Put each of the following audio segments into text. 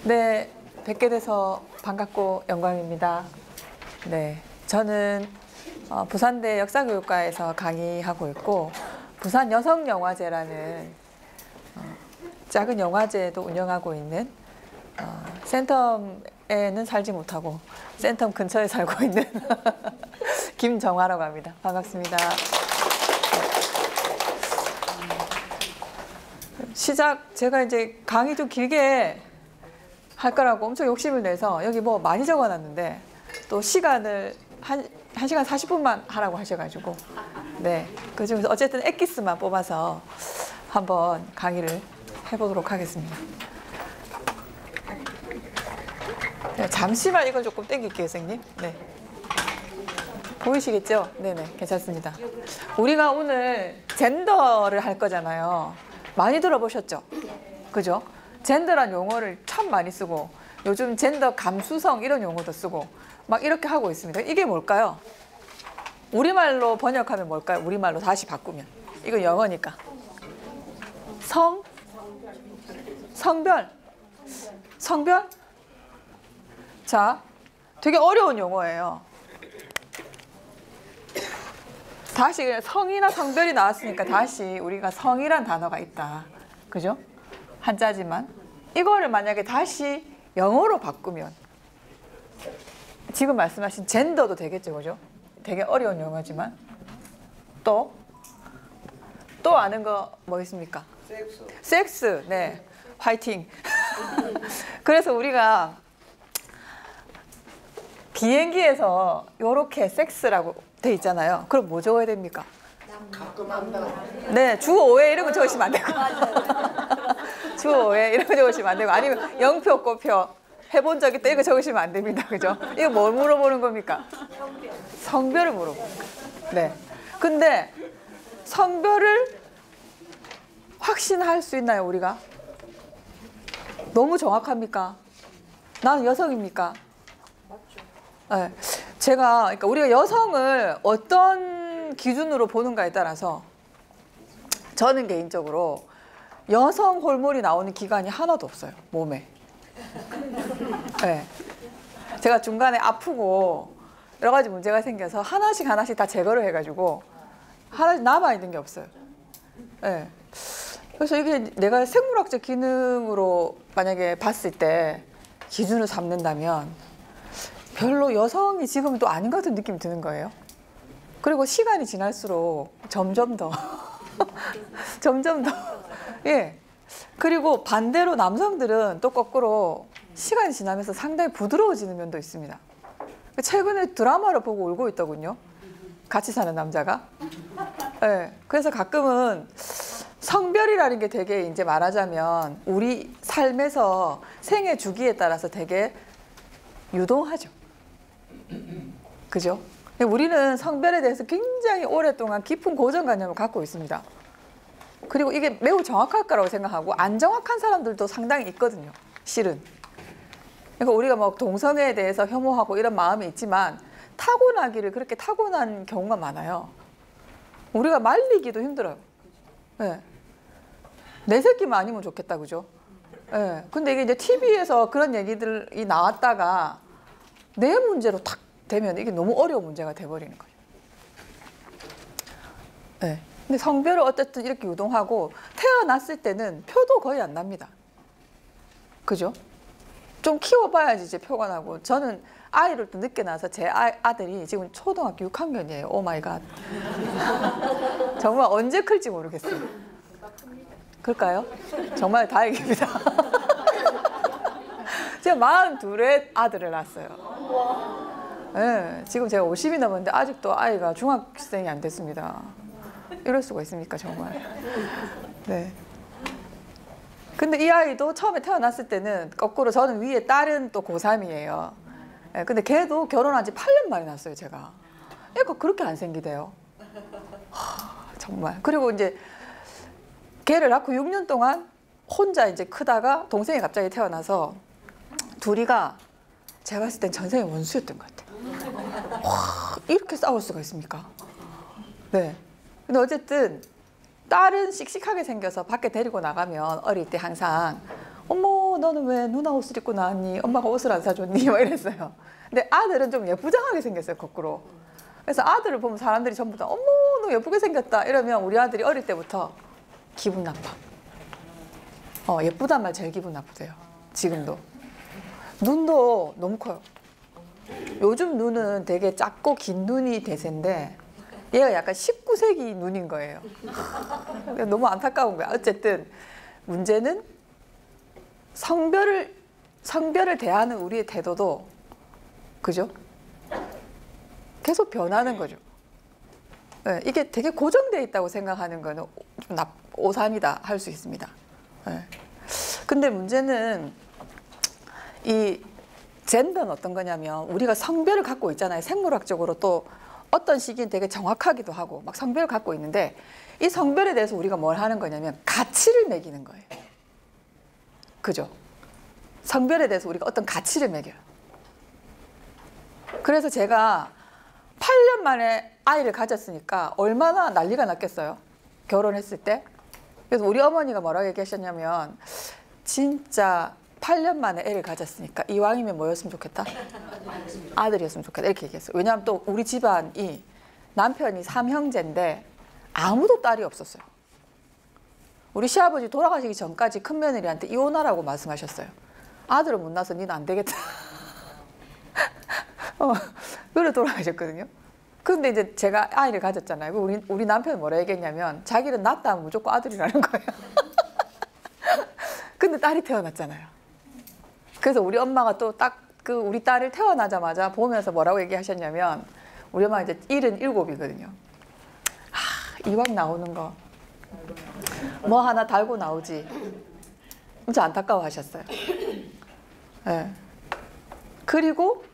네, 뵙게 돼서 반갑고 영광입니다. 네, 저는 부산대 역사교육과에서 강의하고 있고 부산 여성영화제라는 작은 영화제도 운영하고 있는 센텀에는 살지 못하고 센텀 근처에 살고 있는 김정화라고 합니다. 반갑습니다. 제가 이제 강의 좀 길게 할 거라고 엄청 욕심을 내서 여기 뭐 많이 적어놨는데 또 시간을 한 1시간 40분만 하라고 하셔가지고 네, 그 중에서 어쨌든 엑기스만 뽑아서 한번 강의를 해보도록 하겠습니다. 네, 잠시만 이걸 조금 땡길게요, 선생님. 네. 보이시겠죠? 네네, 괜찮습니다. 우리가 오늘 젠더를 할 거잖아요. 많이 들어보셨죠? 그죠? 젠더란 용어를 참 많이 쓰고 요즘 젠더 감수성 이런 용어도 쓰고 막 이렇게 하고 있습니다. 이게 뭘까요? 우리말로 번역하면 뭘까요? 우리말로 다시 바꾸면. 이건 영어니까. 성별? 성별? 자, 되게 어려운 용어예요. 다시 그냥 성이나 성별이 나왔으니까 다시 우리가 성이란 단어가 있다. 그죠? 한자지만 이거를 만약에 다시 영어로 바꾸면 지금 말씀하신 젠더도 되겠죠. 그죠? 되게 어려운 용어지만 또 아는 거 뭐 있습니까? 섹스. 네. 화이팅. 그래서 우리가 비행기에서 요렇게 섹스라고 돼 있잖아요. 그럼 뭐 적어야 됩니까? 가끔 한다. 네, 주어에 이런 거 적으시면 안 되고. 주어에 이런 거 적으시면 안 되고 아니면 영표, 꼬표 해본 적 있다 이거 적으시면 안 됩니다. 그죠? 이거 뭘 물어보는 겁니까? 성별을 물어보는 거예요. 네. 근데 성별을 확신할 수 있나요, 우리가? 너무 정확합니까? 나는 여성입니까? 네. 그러니까 우리가 여성을 어떤 기준으로 보는가에 따라서 저는 개인적으로 여성 호르몬이 나오는 기관이 하나도 없어요, 몸에. 네. 제가 중간에 아프고 여러 가지 문제가 생겨서 하나씩 다 제거를 해가지고 하나씩 남아있는 게 없어요. 네. 그래서 이게 내가 생물학적 기능으로 만약에 봤을 때 기준을 삼는다면 별로 여성이 지금은 또 아닌 것 같은 느낌이 드는 거예요. 그리고 시간이 지날수록 점점 더 예. 그리고 반대로 남성들은 또 거꾸로 시간이 지나면서 상당히 부드러워지는 면도 있습니다. 최근에 드라마를 보고 울고 있더군요. 같이 사는 남자가. 예. 그래서 가끔은 성별이라는 게 되게 이제 말하자면 우리 삶에서 생애 주기에 따라서 되게 유동하죠. 그죠? 우리는 성별에 대해서 굉장히 오랫동안 깊은 고정관념을 갖고 있습니다. 그리고 이게 매우 정확할 거라고 생각하고 안 정확한 사람들도 상당히 있거든요. 실은. 그러니까 우리가 뭐 동성애에 대해서 혐오하고 이런 마음이 있지만 타고나기를 그렇게 타고난 경우가 많아요. 우리가 말리기도 힘들어요. 네. 내 새끼만 아니면 좋겠다, 그죠? 네. 근데 이게 이제 TV에서 그런 얘기들이 나왔다가 내 문제로 탁 되면 이게 너무 어려운 문제가 돼버리는 거예요. 네. 근데 성별을 어쨌든 이렇게 유동하고 태어났을 때는 표도 거의 안 납니다. 그죠? 좀 키워봐야지 이제 표가 나고 저는 아이를 또 늦게 낳아서 제 아들이 지금 초등학교 6학년이에요. 오 마이 갓. 정말 언제 클지 모르겠어요. 그럴까요? 정말 다행입니다. 제가 42의 아들을 낳았어요. 네, 지금 제가 50이 넘었는데 아직도 아이가 중학생이 안 됐습니다. 이럴 수가 있습니까, 정말. 네. 근데 이 아이도 처음에 태어났을 때는 거꾸로 저는 위에 딸은 또 고3이에요. 네, 근데 걔도 결혼한 지 8년 만에 낳았어요, 제가. 애가 그렇게 안 생기대요. 정말. 그리고 이제 걔를 낳고 6년 동안 혼자 이제 크다가 동생이 갑자기 태어나서 둘이가 제가 봤을 땐 전생의 원수였던 것 같아요. 와, 이렇게 싸울 수가 있습니까? 네. 근데 어쨌든 딸은 씩씩하게 생겨서 밖에 데리고 나가면 어릴 때 항상 어머 어머 너는 왜 누나 옷을 입고 나왔니? 엄마가 옷을 안 사줬니? 막 이랬어요. 근데 아들은 좀 예쁘장하게 생겼어요, 거꾸로. 그래서 아들을 보면 사람들이 전부 다 어머 너 예쁘게 생겼다 이러면 우리 아들이 어릴 때부터 기분 나빠. 예쁘단 말 제일 기분 나쁘대요. 지금도. 눈도 너무 커요. 요즘 눈은 되게 작고 긴 눈이 대세인데 얘가 약간 19세기 눈인 거예요. 너무 안타까운 거야. 어쨌든 문제는 성별을 대하는 우리의 태도도 그죠? 계속 변하는 거죠. 네, 이게 되게 고정되어 있다고 생각하는 거는 좀 오산이다 할 수 있습니다. 네. 근데 문제는 이 젠더는 어떤 거냐면 우리가 성별을 갖고 있잖아요. 생물학적으로 또 어떤 시기는 되게 정확하기도 하고 막 성별을 갖고 있는데 이 성별에 대해서 우리가 뭘 하는 거냐면 가치를 매기는 거예요. 그죠? 성별에 대해서 우리가 어떤 가치를 매겨요. 그래서 제가 8년 만에 아이를 가졌으니까 얼마나 난리가 났겠어요. 결혼했을 때. 그래서 우리 어머니가 뭐라고 얘기하셨냐면 진짜 8년 만에 애를 가졌으니까 이왕이면 뭐였으면 좋겠다? 아들이었으면 좋겠다 이렇게 얘기했어요. 왜냐하면 또 우리 집안이 남편이 3형제인데 아무도 딸이 없었어요. 우리 시아버지 돌아가시기 전까지 큰며느리한테 이혼하라고 말씀하셨어요. 아들은 못 낳아서 니는 안 되겠다. 그래 돌아가셨거든요. 근데 이제 제가 아이를 가졌잖아요. 우리 남편은 뭐라 얘기했냐면 자기는 낳다 하면 무조건 아들이라는 거예요. 근데 딸이 태어났잖아요. 그래서 우리 엄마가 또 딱 그 우리 딸을 태어나자마자 보면서 뭐라고 얘기하셨냐면 우리 엄마가 이제 77이거든요. 이왕 나오는 거 뭐 하나 달고 나오지. 진짜 안타까워하셨어요. 네. 그리고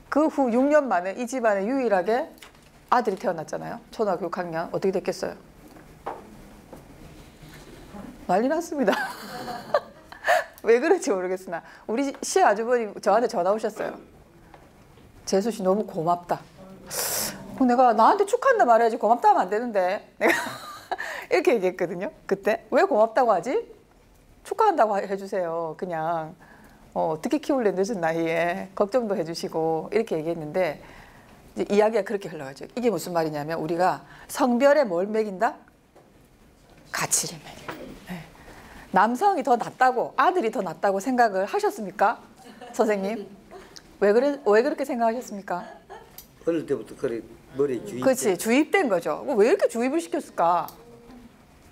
그 후 6년 만에 이 집안에 유일하게 아들이 태어났잖아요. 초등학교 6학년. 어떻게 됐겠어요? 난리 났습니다. 왜 그런지 모르겠으나 우리 시아주버님 저한테 전화 오셨어요. 재수 씨 너무 고맙다. 내가 나한테 축하한다 말해야지 고맙다 하면 안 되는데 내가 이렇게 얘기했거든요. 그때 왜 고맙다고 하지? 축하한다고 해주세요. 그냥 어떻게 키울래 늦은 나이에 걱정도 해주시고 이렇게 얘기했는데 이제 이야기가 그렇게 흘러가죠. 이게 무슨 말이냐면 우리가 성별에 뭘 매긴다? 가치를 매겨. 네. 남성이 더 낫다고 아들이 더 낫다고 생각을 하셨습니까? 선생님 왜 그렇게 생각하셨습니까? 어릴 때부터 그래 머리에 주입. 그렇지 주입된 거죠. 왜 이렇게 주입을 시켰을까?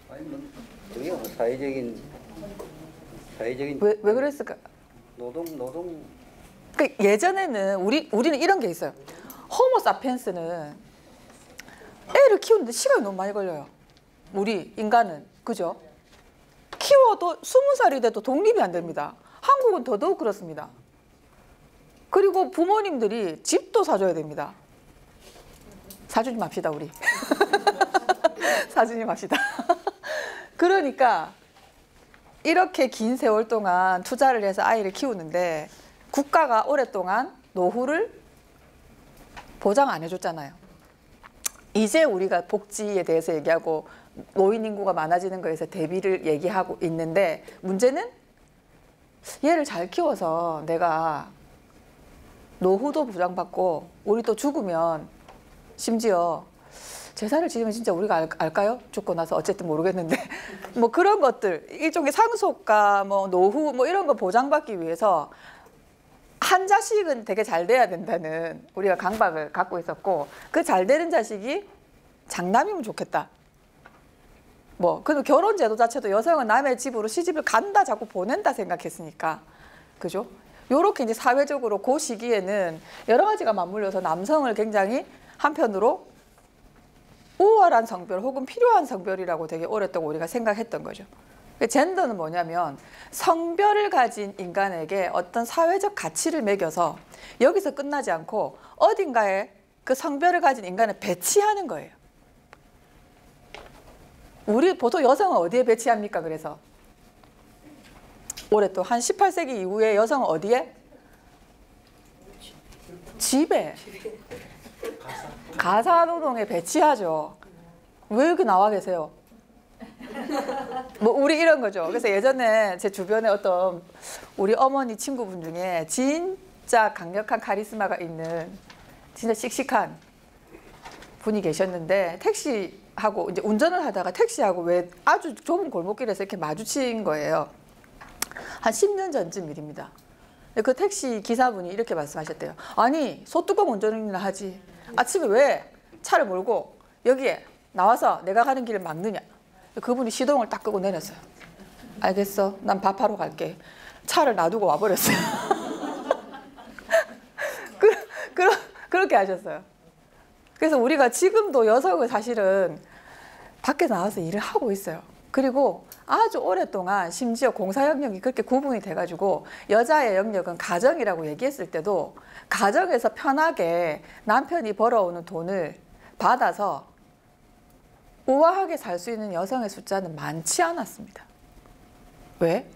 아니 뭐 그게 뭐 사회적인 왜 그랬을까? 노동 그러니까 예전에는 우리는 이런 게 있어요. 호모사피엔스는 애를 키우는데 시간이 너무 많이 걸려요. 우리 인간은 그죠? 키워도 20살이 돼도 독립이 안 됩니다. 한국은 더더욱 그렇습니다. 그리고 부모님들이 집도 사줘야 됩니다. 사주지 맙시다 우리. 사주지 맙시다. 그러니까 이렇게 긴 세월 동안 투자를 해서 아이를 키우는데 국가가 오랫동안 노후를 보장 안 해줬잖아요. 이제 우리가 복지에 대해서 얘기하고 노인 인구가 많아지는 거에서 대비를 얘기하고 있는데 문제는 얘를 잘 키워서 내가 노후도 보장받고 우리 또 죽으면 심지어 재산을 지으면 진짜 우리가 알까요? 죽고 나서 어쨌든 모르겠는데 뭐 그런 것들 일종의 상속과 뭐 노후 뭐 이런 거 보장받기 위해서 한 자식은 되게 잘 돼야 된다는 우리가 강박을 갖고 있었고 그 잘 되는 자식이 장남이면 좋겠다. 뭐 그리고 결혼 제도 자체도 여성은 남의 집으로 시집을 간다 자꾸 보낸다 생각했으니까 그죠? 요렇게 이제 사회적으로 그 시기에는 여러 가지가 맞물려서 남성을 굉장히 한편으로 우월한 성별 혹은 필요한 성별이라고 되게 오랫동안 우리가 생각했던 거죠. 젠더는 뭐냐면 성별을 가진 인간에게 어떤 사회적 가치를 매겨서 여기서 끝나지 않고 어딘가에 그 성별을 가진 인간을 배치하는 거예요. 우리 보통 여성은 어디에 배치합니까? 그래서 올해 또 한 18세기 이후에 여성은 어디에? 집에. 가사노동에 배치하죠. 왜 여기 나와 계세요? 뭐 우리 이런 거죠. 그래서 예전에 제 주변에 어떤 우리 어머니 친구분 중에 진짜 강력한 카리스마가 있는 진짜 씩씩한 분이 계셨는데 택시하고 이제 운전을 하다가 택시하고 왜 아주 좁은 골목길에서 이렇게 마주친 거예요. 한 10년 전쯤 일입니다. 근데 그 택시 기사분이 이렇게 말씀하셨대요. 아니 소뚜껑 운전이나 하지 아침에 왜 차를 몰고 여기에 나와서 내가 가는 길을 막느냐. 그분이 시동을 딱 끄고 내렸어요. 알겠어, 난 밥하러 갈게. 차를 놔두고 와버렸어요. 그렇게 하셨어요. 그래서 우리가 지금도 여성은 사실은 밖에 나와서 일을 하고 있어요. 그리고 아주 오랫동안 심지어 공사 영역이 그렇게 구분이 돼가지고 여자의 영역은 가정이라고 얘기했을 때도 가정에서 편하게 남편이 벌어오는 돈을 받아서 우아하게 살 수 있는 여성의 숫자는 많지 않았습니다. 왜?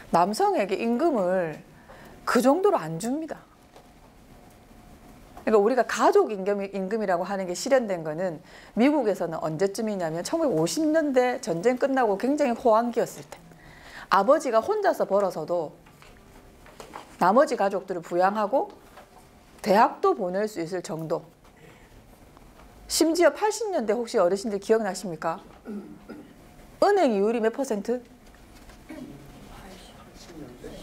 남성에게 임금을 그 정도로 안 줍니다. 그러니까 우리가 가족 임금이라고 하는 게 실현된 거는 미국에서는 언제쯤이냐면 1950년대 전쟁 끝나고 굉장히 호황기였을 때 아버지가 혼자서 벌어서도 나머지 가족들을 부양하고 대학도 보낼 수 있을 정도. 심지어 80년대 혹시 어르신들 기억나십니까? 은행 이율이 몇 퍼센트?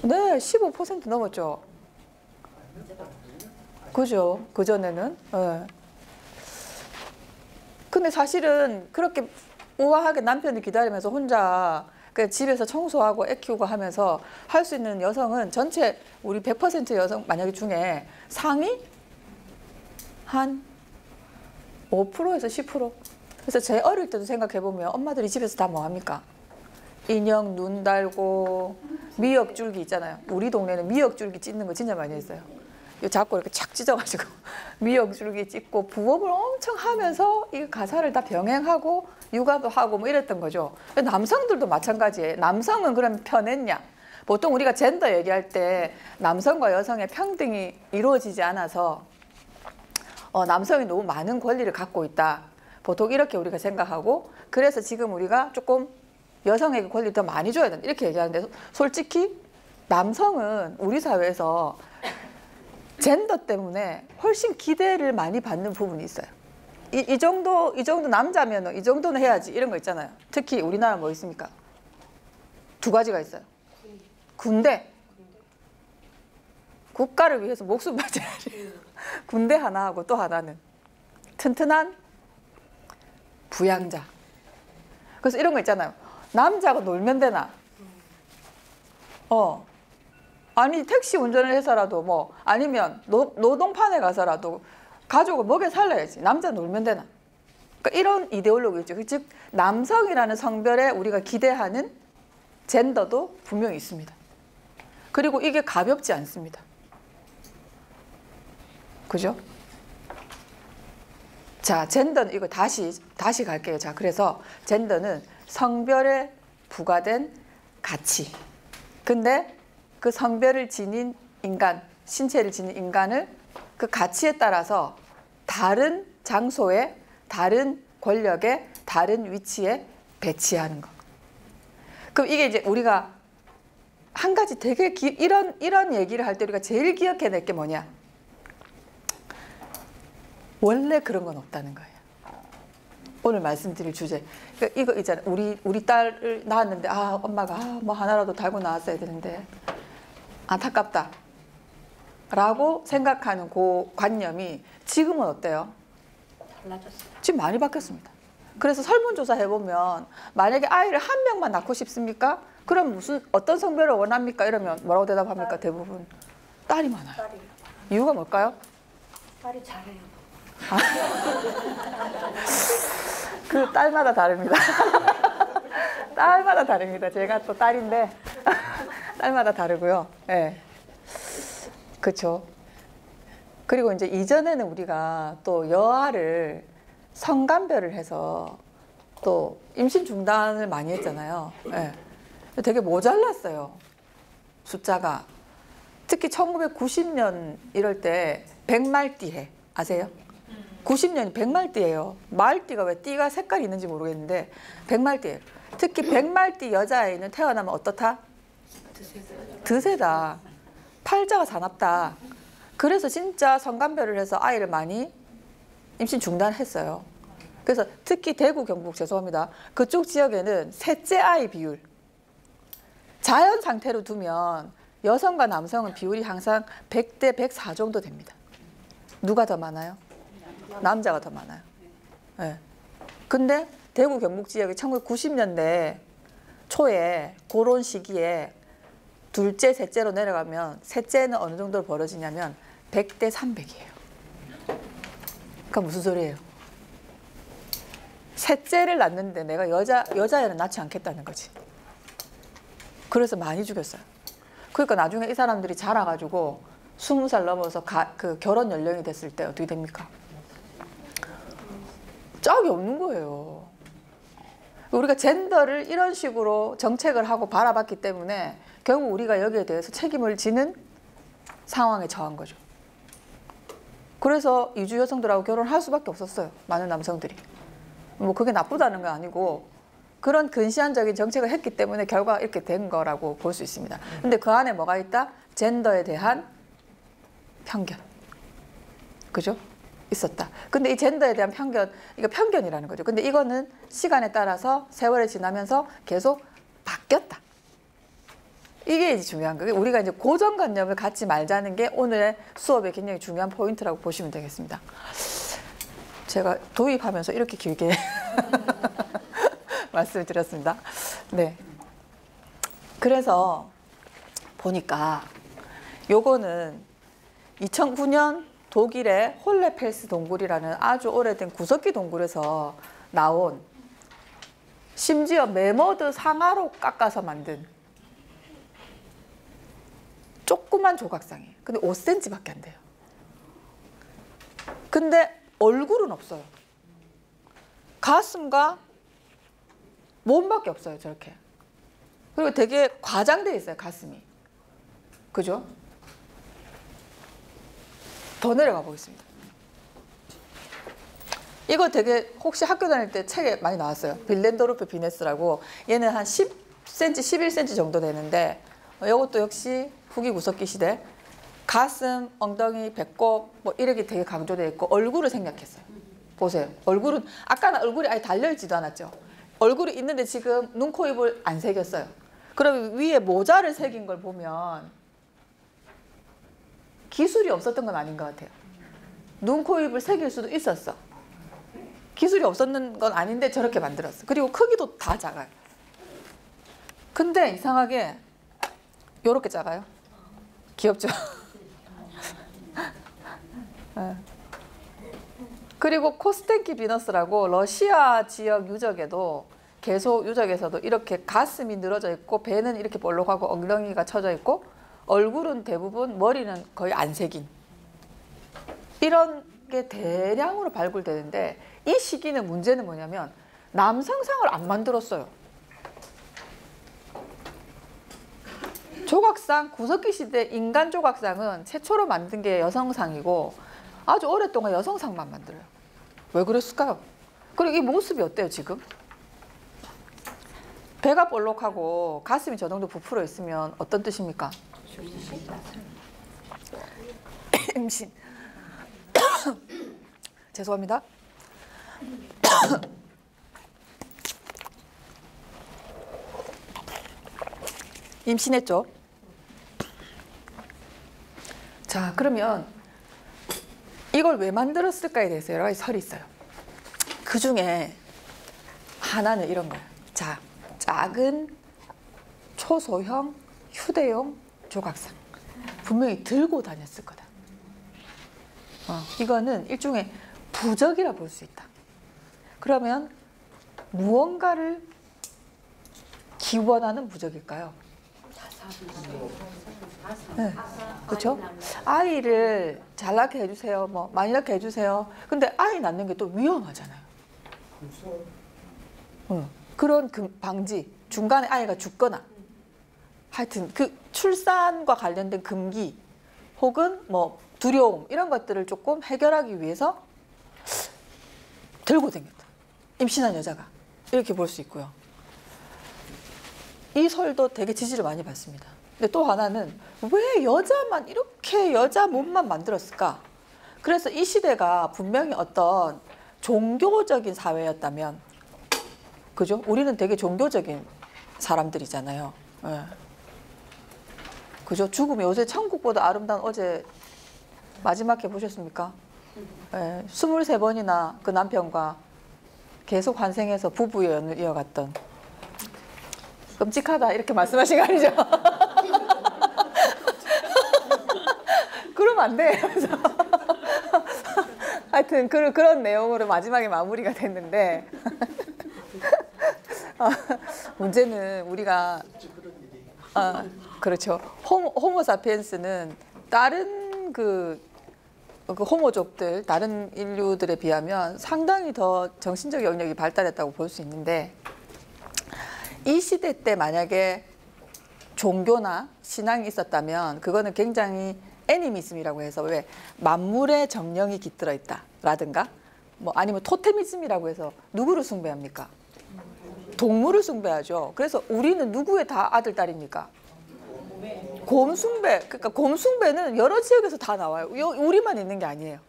네, 15% 넘었죠. 그죠? 그전에는. 네. 근데 사실은 그렇게 우아하게 남편을 기다리면서 혼자 그냥 집에서 청소하고 애 키우고 하면서 할 수 있는 여성은 전체 우리 100% 여성 만약에 중에 상위 한 5%에서 10%. 그래서 제 어릴 때도 생각해보면 엄마들이 집에서 다 뭐합니까? 인형 눈 달고 미역줄기 있잖아요. 우리 동네는 미역줄기 찢는 거 진짜 많이 했어요. 요 자꾸 이렇게 착 찢어가지고 미역줄기 찢고 부업을 엄청 하면서 이 가사를 다 병행하고 육아도 하고 뭐 이랬던 거죠. 남성들도 마찬가지예요. 남성은 그럼 편했냐? 보통 우리가 젠더 얘기할 때 남성과 여성의 평등이 이루어지지 않아서 남성이 너무 많은 권리를 갖고 있다. 보통 이렇게 우리가 생각하고 그래서 지금 우리가 조금 여성에게 권리를 더 많이 줘야 된다. 이렇게 얘기하는데 솔직히 남성은 우리 사회에서 젠더 때문에 훨씬 기대를 많이 받는 부분이 있어요. 이 정도 남자면 이 정도는 해야지 이런 거 있잖아요. 특히 우리나라 뭐 있습니까? 두 가지가 있어요. 군대. 국가를 위해서 목숨 바쳐야지. 군대 하나 하고 또 하나는 튼튼한 부양자. 그래서 이런 거 있잖아요. 남자가 놀면 되나? 아니 택시 운전을 해서라도 뭐 아니면 노동판에 가서라도 가족을 먹여 살려야지. 남자 놀면 되나? 그러니까 이런 이데올로기죠. 즉 남성이라는 성별에 우리가 기대하는 젠더도 분명히 있습니다. 그리고 이게 가볍지 않습니다. 그죠? 자, 젠더는 이거 다시 갈게요. 자, 그래서 젠더는 성별에 부과된 가치. 근데 그 성별을 지닌 인간, 신체를 지닌 인간을 그 가치에 따라서 다른 장소에, 다른 권력에, 다른 위치에 배치하는 것. 그럼 이게 이제 우리가 한 가지 되게 이런 얘기를 할 때 우리가 제일 기억해낼 게 뭐냐? 원래 그런 건 없다는 거예요. 오늘 말씀드릴 주제. 그러니까 이거 있잖아요. 우리 딸을 낳았는데 엄마가 뭐 하나라도 달고 낳았어야 되는데 안타깝다 라고 생각하는 그 관념이 지금은 어때요? 달라졌어요. 지금 많이 바뀌었습니다. 그래서 설문조사 해보면 만약에 아이를 한 명만 낳고 싶습니까? 그럼 어떤 성별을 원합니까? 이러면 뭐라고 대답합니까? 대부분 딸이 많아요. 딸이요. 이유가 뭘까요? 딸이 잘해요. 그 딸마다 다릅니다. 딸마다 다릅니다. 제가 또 딸인데 딸마다 다르고요. 네. 그렇죠. 그리고 이제 이전에는 우리가 또 여아를 성간별을 해서 또 임신 중단을 많이 했잖아요. 네. 되게 모자랐어요. 숫자가. 특히 1990년 이럴 때 백말띠해 아세요? 90년이 백말띠예요. 말띠가 왜 띠가 색깔이 있는지 모르겠는데 백말띠예요. 특히 백말띠 여자아이는 태어나면 어떻다? 드세다. 팔자가 사납다. 그래서 진짜 성감별을 해서 아이를 많이 임신 중단했어요. 그래서 특히 대구, 경북 죄송합니다. 그쪽 지역에는 셋째 아이 비율 자연 상태로 두면 여성과 남성은 비율이 항상 100대 104 정도 됩니다. 누가 더 많아요? 남자가 더 많아요. 네. 근데 대구, 경북 지역이 1990년대 초에 그런 시기에 둘째, 셋째로 내려가면 셋째는 어느 정도로 벌어지냐면 100대 300이에요. 그러니까 무슨 소리예요? 셋째를 낳는데 내가 여자애는 낳지 않겠다는 거지. 그래서 많이 죽였어요. 그러니까 나중에 이 사람들이 자라가지고 20살 넘어서 그 결혼 연령이 됐을 때 어떻게 됩니까? 짝이 없는 거예요. 우리가 젠더를 이런 식으로 정책을 하고 바라봤기 때문에 결국 우리가 여기에 대해서 책임을 지는 상황에 처한 거죠. 그래서 이주 여성들하고 결혼할 수밖에 없었어요. 많은 남성들이. 뭐 그게 나쁘다는 건 아니고 그런 근시안적인 정책을 했기 때문에 결과가 이렇게 된 거라고 볼 수 있습니다. 근데 그 안에 뭐가 있다? 젠더에 대한 편견. 그죠? 있었다. 근데 이 젠더에 대한 편견, 이거 편견이라는 거죠. 근데 이거는 시간에 따라서 세월이 지나면서 계속 바뀌었다. 이게 이제 중요한 거예요. 우리가 이제 고정관념을 갖지 말자는 게 오늘의 수업의 굉장히 중요한 포인트라고 보시면 되겠습니다. 제가 도입하면서 이렇게 길게 말씀을 드렸습니다. 네. 그래서 보니까 요거는 2009년 독일의 홀레펠스 동굴이라는 아주 오래된 구석기 동굴에서 나온 심지어 매머드 상아로 깎아서 만든 조그만 조각상이에요. 근데 5cm밖에 안 돼요. 근데 얼굴은 없어요. 가슴과 몸밖에 없어요. 저렇게. 그리고 되게 과장돼 있어요. 가슴이. 그죠? 더 내려가 보겠습니다. 이거 되게 혹시 학교 다닐 때 책에 많이 나왔어요. 빌렌도르프 비네스라고. 얘는 한 10cm, 11cm 정도 되는데 이것도 역시 후기 구석기 시대. 가슴, 엉덩이, 배꼽 뭐 이렇게 되게 강조되어 있고 얼굴을 생략했어요. 보세요. 얼굴은 아까는 얼굴이 아예 달려있지도 않았죠. 얼굴이 있는데 지금 눈, 코, 입을 안 새겼어요. 그럼 위에 모자를 새긴 걸 보면 기술이 없었던 건 아닌 것 같아요. 눈, 코, 입을 새길 수도 있었어. 기술이 없었는 건 아닌데 저렇게 만들었어. 그리고 크기도 다 작아요. 근데 이상하게 요렇게 작아요. 귀엽죠? 네. 그리고 코스텐키 비너스라고 러시아 지역 유적에도 계속 유적에서도 이렇게 가슴이 늘어져 있고 배는 이렇게 볼록하고 엉덩이가 쳐져 있고 얼굴은 대부분 머리는 거의 안 새긴 이런 게 대량으로 발굴되는데 이 시기는 문제는 뭐냐면 남성상을 안 만들었어요. 조각상, 구석기 시대 인간 조각상은 최초로 만든 게 여성상이고 아주 오랫동안 여성상만 만들어요. 왜 그랬을까요? 그리고 이 모습이 어때요 지금? 배가 볼록하고 가슴이 저 정도 부풀어 있으면 어떤 뜻입니까? 임신. 죄송합니다. 임신했죠. 자, 그러면 이걸 왜 만들었을까에 대해서 여러 가지 설이 있어요. 그 중에 하나는 이런 거예요. 자, 작은 초소형 휴대용 조각상. 분명히 들고 다녔을 거다. 이거는 일종의 부적이라 볼 수 있다. 그러면 무언가를 기원하는 부적일까요? 네, 그렇죠? 아이를 잘 낳게 해주세요. 뭐 많이 낳게 해주세요. 근데 아이 낳는 게 또 위험하잖아요. 그런 방지, 중간에 아이가 죽거나 하여튼 그 출산과 관련된 금기 혹은 뭐 두려움 이런 것들을 조금 해결하기 위해서 들고 다녔다. 임신한 여자가. 이렇게 볼 수 있고요. 이 설도 되게 지지를 많이 받습니다. 근데 또 하나는 왜 여자만 이렇게 여자 몸만 만들었을까? 그래서 이 시대가 분명히 어떤 종교적인 사회였다면, 그죠? 우리는 되게 종교적인 사람들이잖아요. 예. 그죠? 죽음이 요새 천국보다 아름다운 어제 마지막 해 보셨습니까? 예. 23번이나 그 남편과 계속 환생해서 부부의 연을 이어갔던. 끔찍하다 이렇게 말씀하신 거 아니죠? 그러면 안 돼. 그래서 하여튼 그런 내용으로 마지막에 마무리가 됐는데 문제는 우리가 그렇죠. 호모사피엔스는 다른 그 호모족들, 다른 인류들에 비하면 상당히 더 정신적 영역이 발달했다고 볼 수 있는데, 이 시대 때 만약에 종교나 신앙이 있었다면 그거는 굉장히 애니미즘이라고 해서, 왜 만물의 정령이 깃들어 있다라든가, 뭐 아니면 토테미즘이라고 해서 누구를 숭배합니까? 동물을 숭배하죠. 그래서 우리는 누구의 다 아들 딸입니까? 곰 숭배. 그러니까 곰 숭배는 여러 지역에서 다 나와요. 우리만 있는 게 아니에요.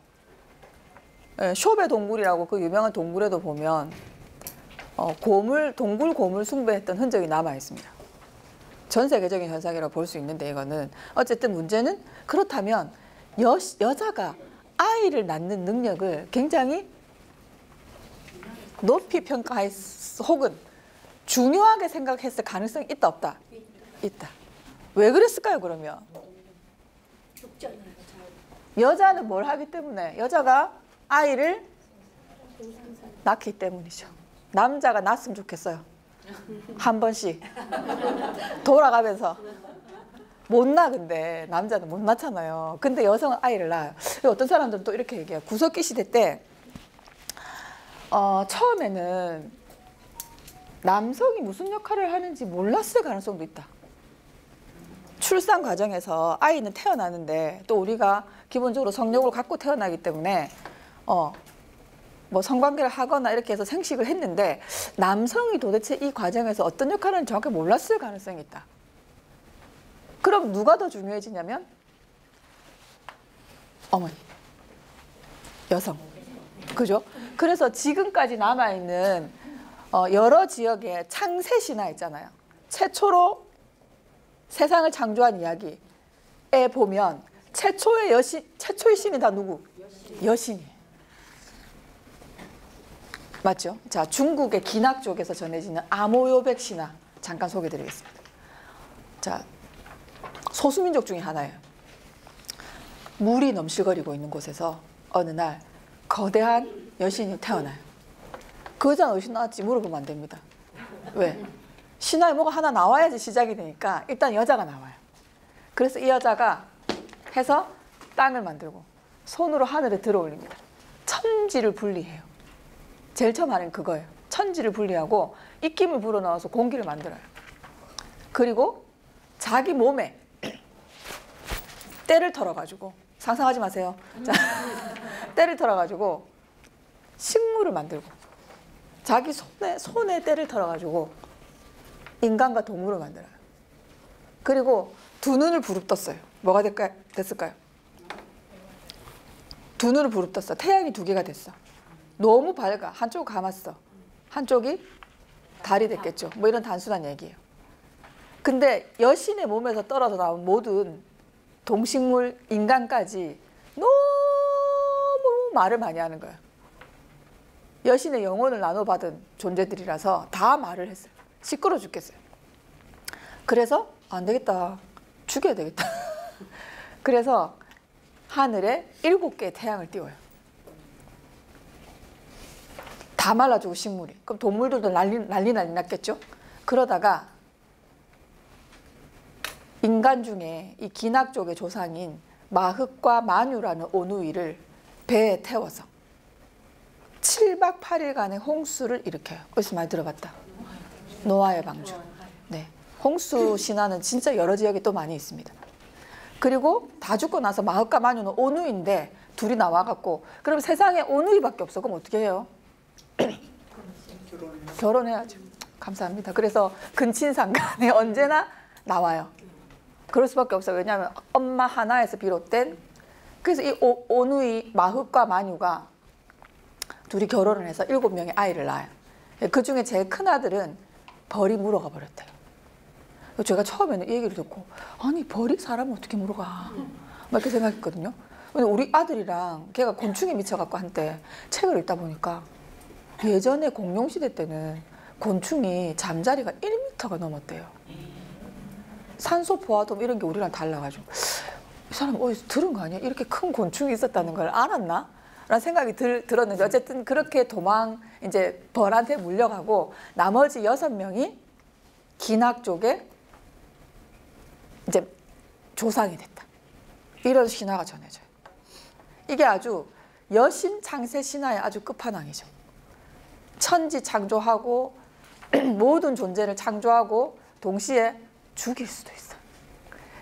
네, 쇼베 동굴이라고 그 유명한 동굴에도 보면 동굴 곰을 숭배했던 흔적이 남아 있습니다. 전 세계적인 현상이라고 볼 수 있는데, 이거는 어쨌든 문제는, 그렇다면 여자가 아이를 낳는 능력을 굉장히 높이 평가했, 혹은 중요하게 생각했을 가능성이 있다 없다? 있다. 왜 그랬을까요, 그러면? 죽잖아요. 여자는 뭘 하기 때문에? 여자가 아이를 낳기 때문이죠. 남자가 낳았으면 좋겠어요. 한 번씩 돌아가면서. 못 낳아. 근데 남자는 못 낳잖아요. 근데 여성은 아이를 낳아요. 어떤 사람들은 또 이렇게 얘기해요. 구석기 시대 때 처음에는 남성이 무슨 역할을 하는지 몰랐을 가능성도 있다. 출산 과정에서 아이는 태어나는데, 또 우리가 기본적으로 성욕을 갖고 태어나기 때문에 뭐 성관계를 하거나 이렇게 해서 생식을 했는데, 남성이 도대체 이 과정에서 어떤 역할을 하는지 정확히 몰랐을 가능성이 있다. 그럼 누가 더 중요해지냐면 어머니, 여성. 그죠? 그래서 지금까지 남아있는 여러 지역의 창세 신화 있잖아요. 최초로 세상을 창조한 이야기에 보면 최초의 신이 다 누구? 여신이에요. 맞죠? 자, 중국의 기낙 쪽에서 전해지는 아모요백 신화 잠깐 소개해드리겠습니다. 자, 소수민족 중에 하나예요. 물이 넘실거리고 있는 곳에서 어느 날 거대한 여신이 태어나요. 그 여자는 어디서 나왔지 물어보면 안 됩니다. 왜? 신화에 뭐가 하나 나와야지 시작이 되니까 일단 여자가 나와요. 그래서 이 여자가 해서 땅을 만들고 손으로 하늘에 들어올립니다. 천지를 분리해요. 제일 처음 하는 그거예요. 천지를 분리하고 입김을 불어넣어서 공기를 만들어요. 그리고 자기 몸에 때를 털어가지고, 상상하지 마세요. 자, 때를 털어가지고 식물을 만들고, 자기 손에 때를 털어가지고 인간과 동물을 만들어요. 그리고 두 눈을 부릅떴어요. 뭐가 됐을까요? 두 눈을 부릅떴어. 태양이 두 개가 됐어. 너무 밝아. 한쪽 감았어. 한쪽이 달이 됐겠죠. 뭐 이런 단순한 얘기예요. 근데 여신의 몸에서 떨어져 나온 모든 동식물, 인간까지 너무 말을 많이 하는 거예요. 여신의 영혼을 나눠받은 존재들이라서 다 말을 했어요. 시끄러워 죽겠어요. 그래서 안 되겠다. 죽여야 되겠다. 그래서 하늘에 7개의 태양을 띄워요. 다 말라주고 식물이. 그럼 동물들도 난리 났겠죠? 그러다가 인간 중에 이 기낙 쪽의 조상인 마흑과 만유라는 오누이를 배에 태워서 7박 8일간의 홍수를 일으켜요. 어디서 많이 들어봤다. 노아의 방주. 네, 홍수 신화는 진짜 여러 지역에 또 많이 있습니다. 그리고 다 죽고 나서 마흑과 만유는 오누이인데 둘이 나와갖고, 그럼 세상에 오누이밖에 없어. 그럼 어떻게 해요? 결혼해야죠. 감사합니다. 그래서 근친상간에 언제나 나와요. 그럴 수밖에 없어요. 왜냐하면 엄마 하나에서 비롯된, 그래서 이 오누이 마흑과 만유가 둘이 결혼을 해서 7명의 아이를 낳아요. 그 중에 제일 큰 아들은 벌이 물어가 버렸대요. 제가 처음에는 이 얘기를 듣고, 아니 벌이 사람을 어떻게 물어가, 막 이렇게 생각했거든요. 근데 우리 아들이랑 걔가 곤충에 미쳐갖고 한때 책을 읽다 보니까 예전에 공룡시대 때는 곤충이 잠자리가 1m가 넘었대요. 산소 포화도 이런 게 우리랑 달라가지고, 이 사람 어디서 들은 거 아니야? 이렇게 큰 곤충이 있었다는 걸 알았나? 라는 생각이 들었는데, 어쨌든 그렇게 이제 벌한테 물려가고, 나머지 6명이 기낙 쪽에 이제 조상이 됐다. 이런 신화가 전해져요. 이게 아주 여신 창세 신화의 아주 끝판왕이죠. 천지 창조하고 모든 존재를 창조하고 동시에 죽일 수도 있어요.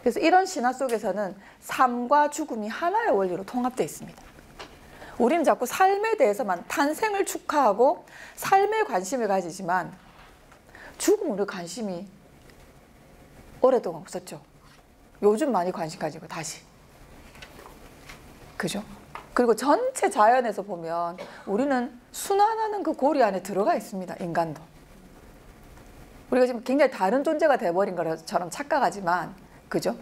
그래서 이런 신화 속에서는 삶과 죽음이 하나의 원리로 통합되어 있습니다. 우리는 자꾸 삶에 대해서만, 탄생을 축하하고 삶에 관심을 가지지만 죽음으로 관심이 오랫동안 없었죠. 요즘 많이 관심 가지고 다시. 그죠? 그리고 전체 자연에서 보면 우리는 순환하는 그 고리 안에 들어가 있습니다. 인간도. 우리가 지금 굉장히 다른 존재가 돼버린 것처럼 착각하지만, 그죠?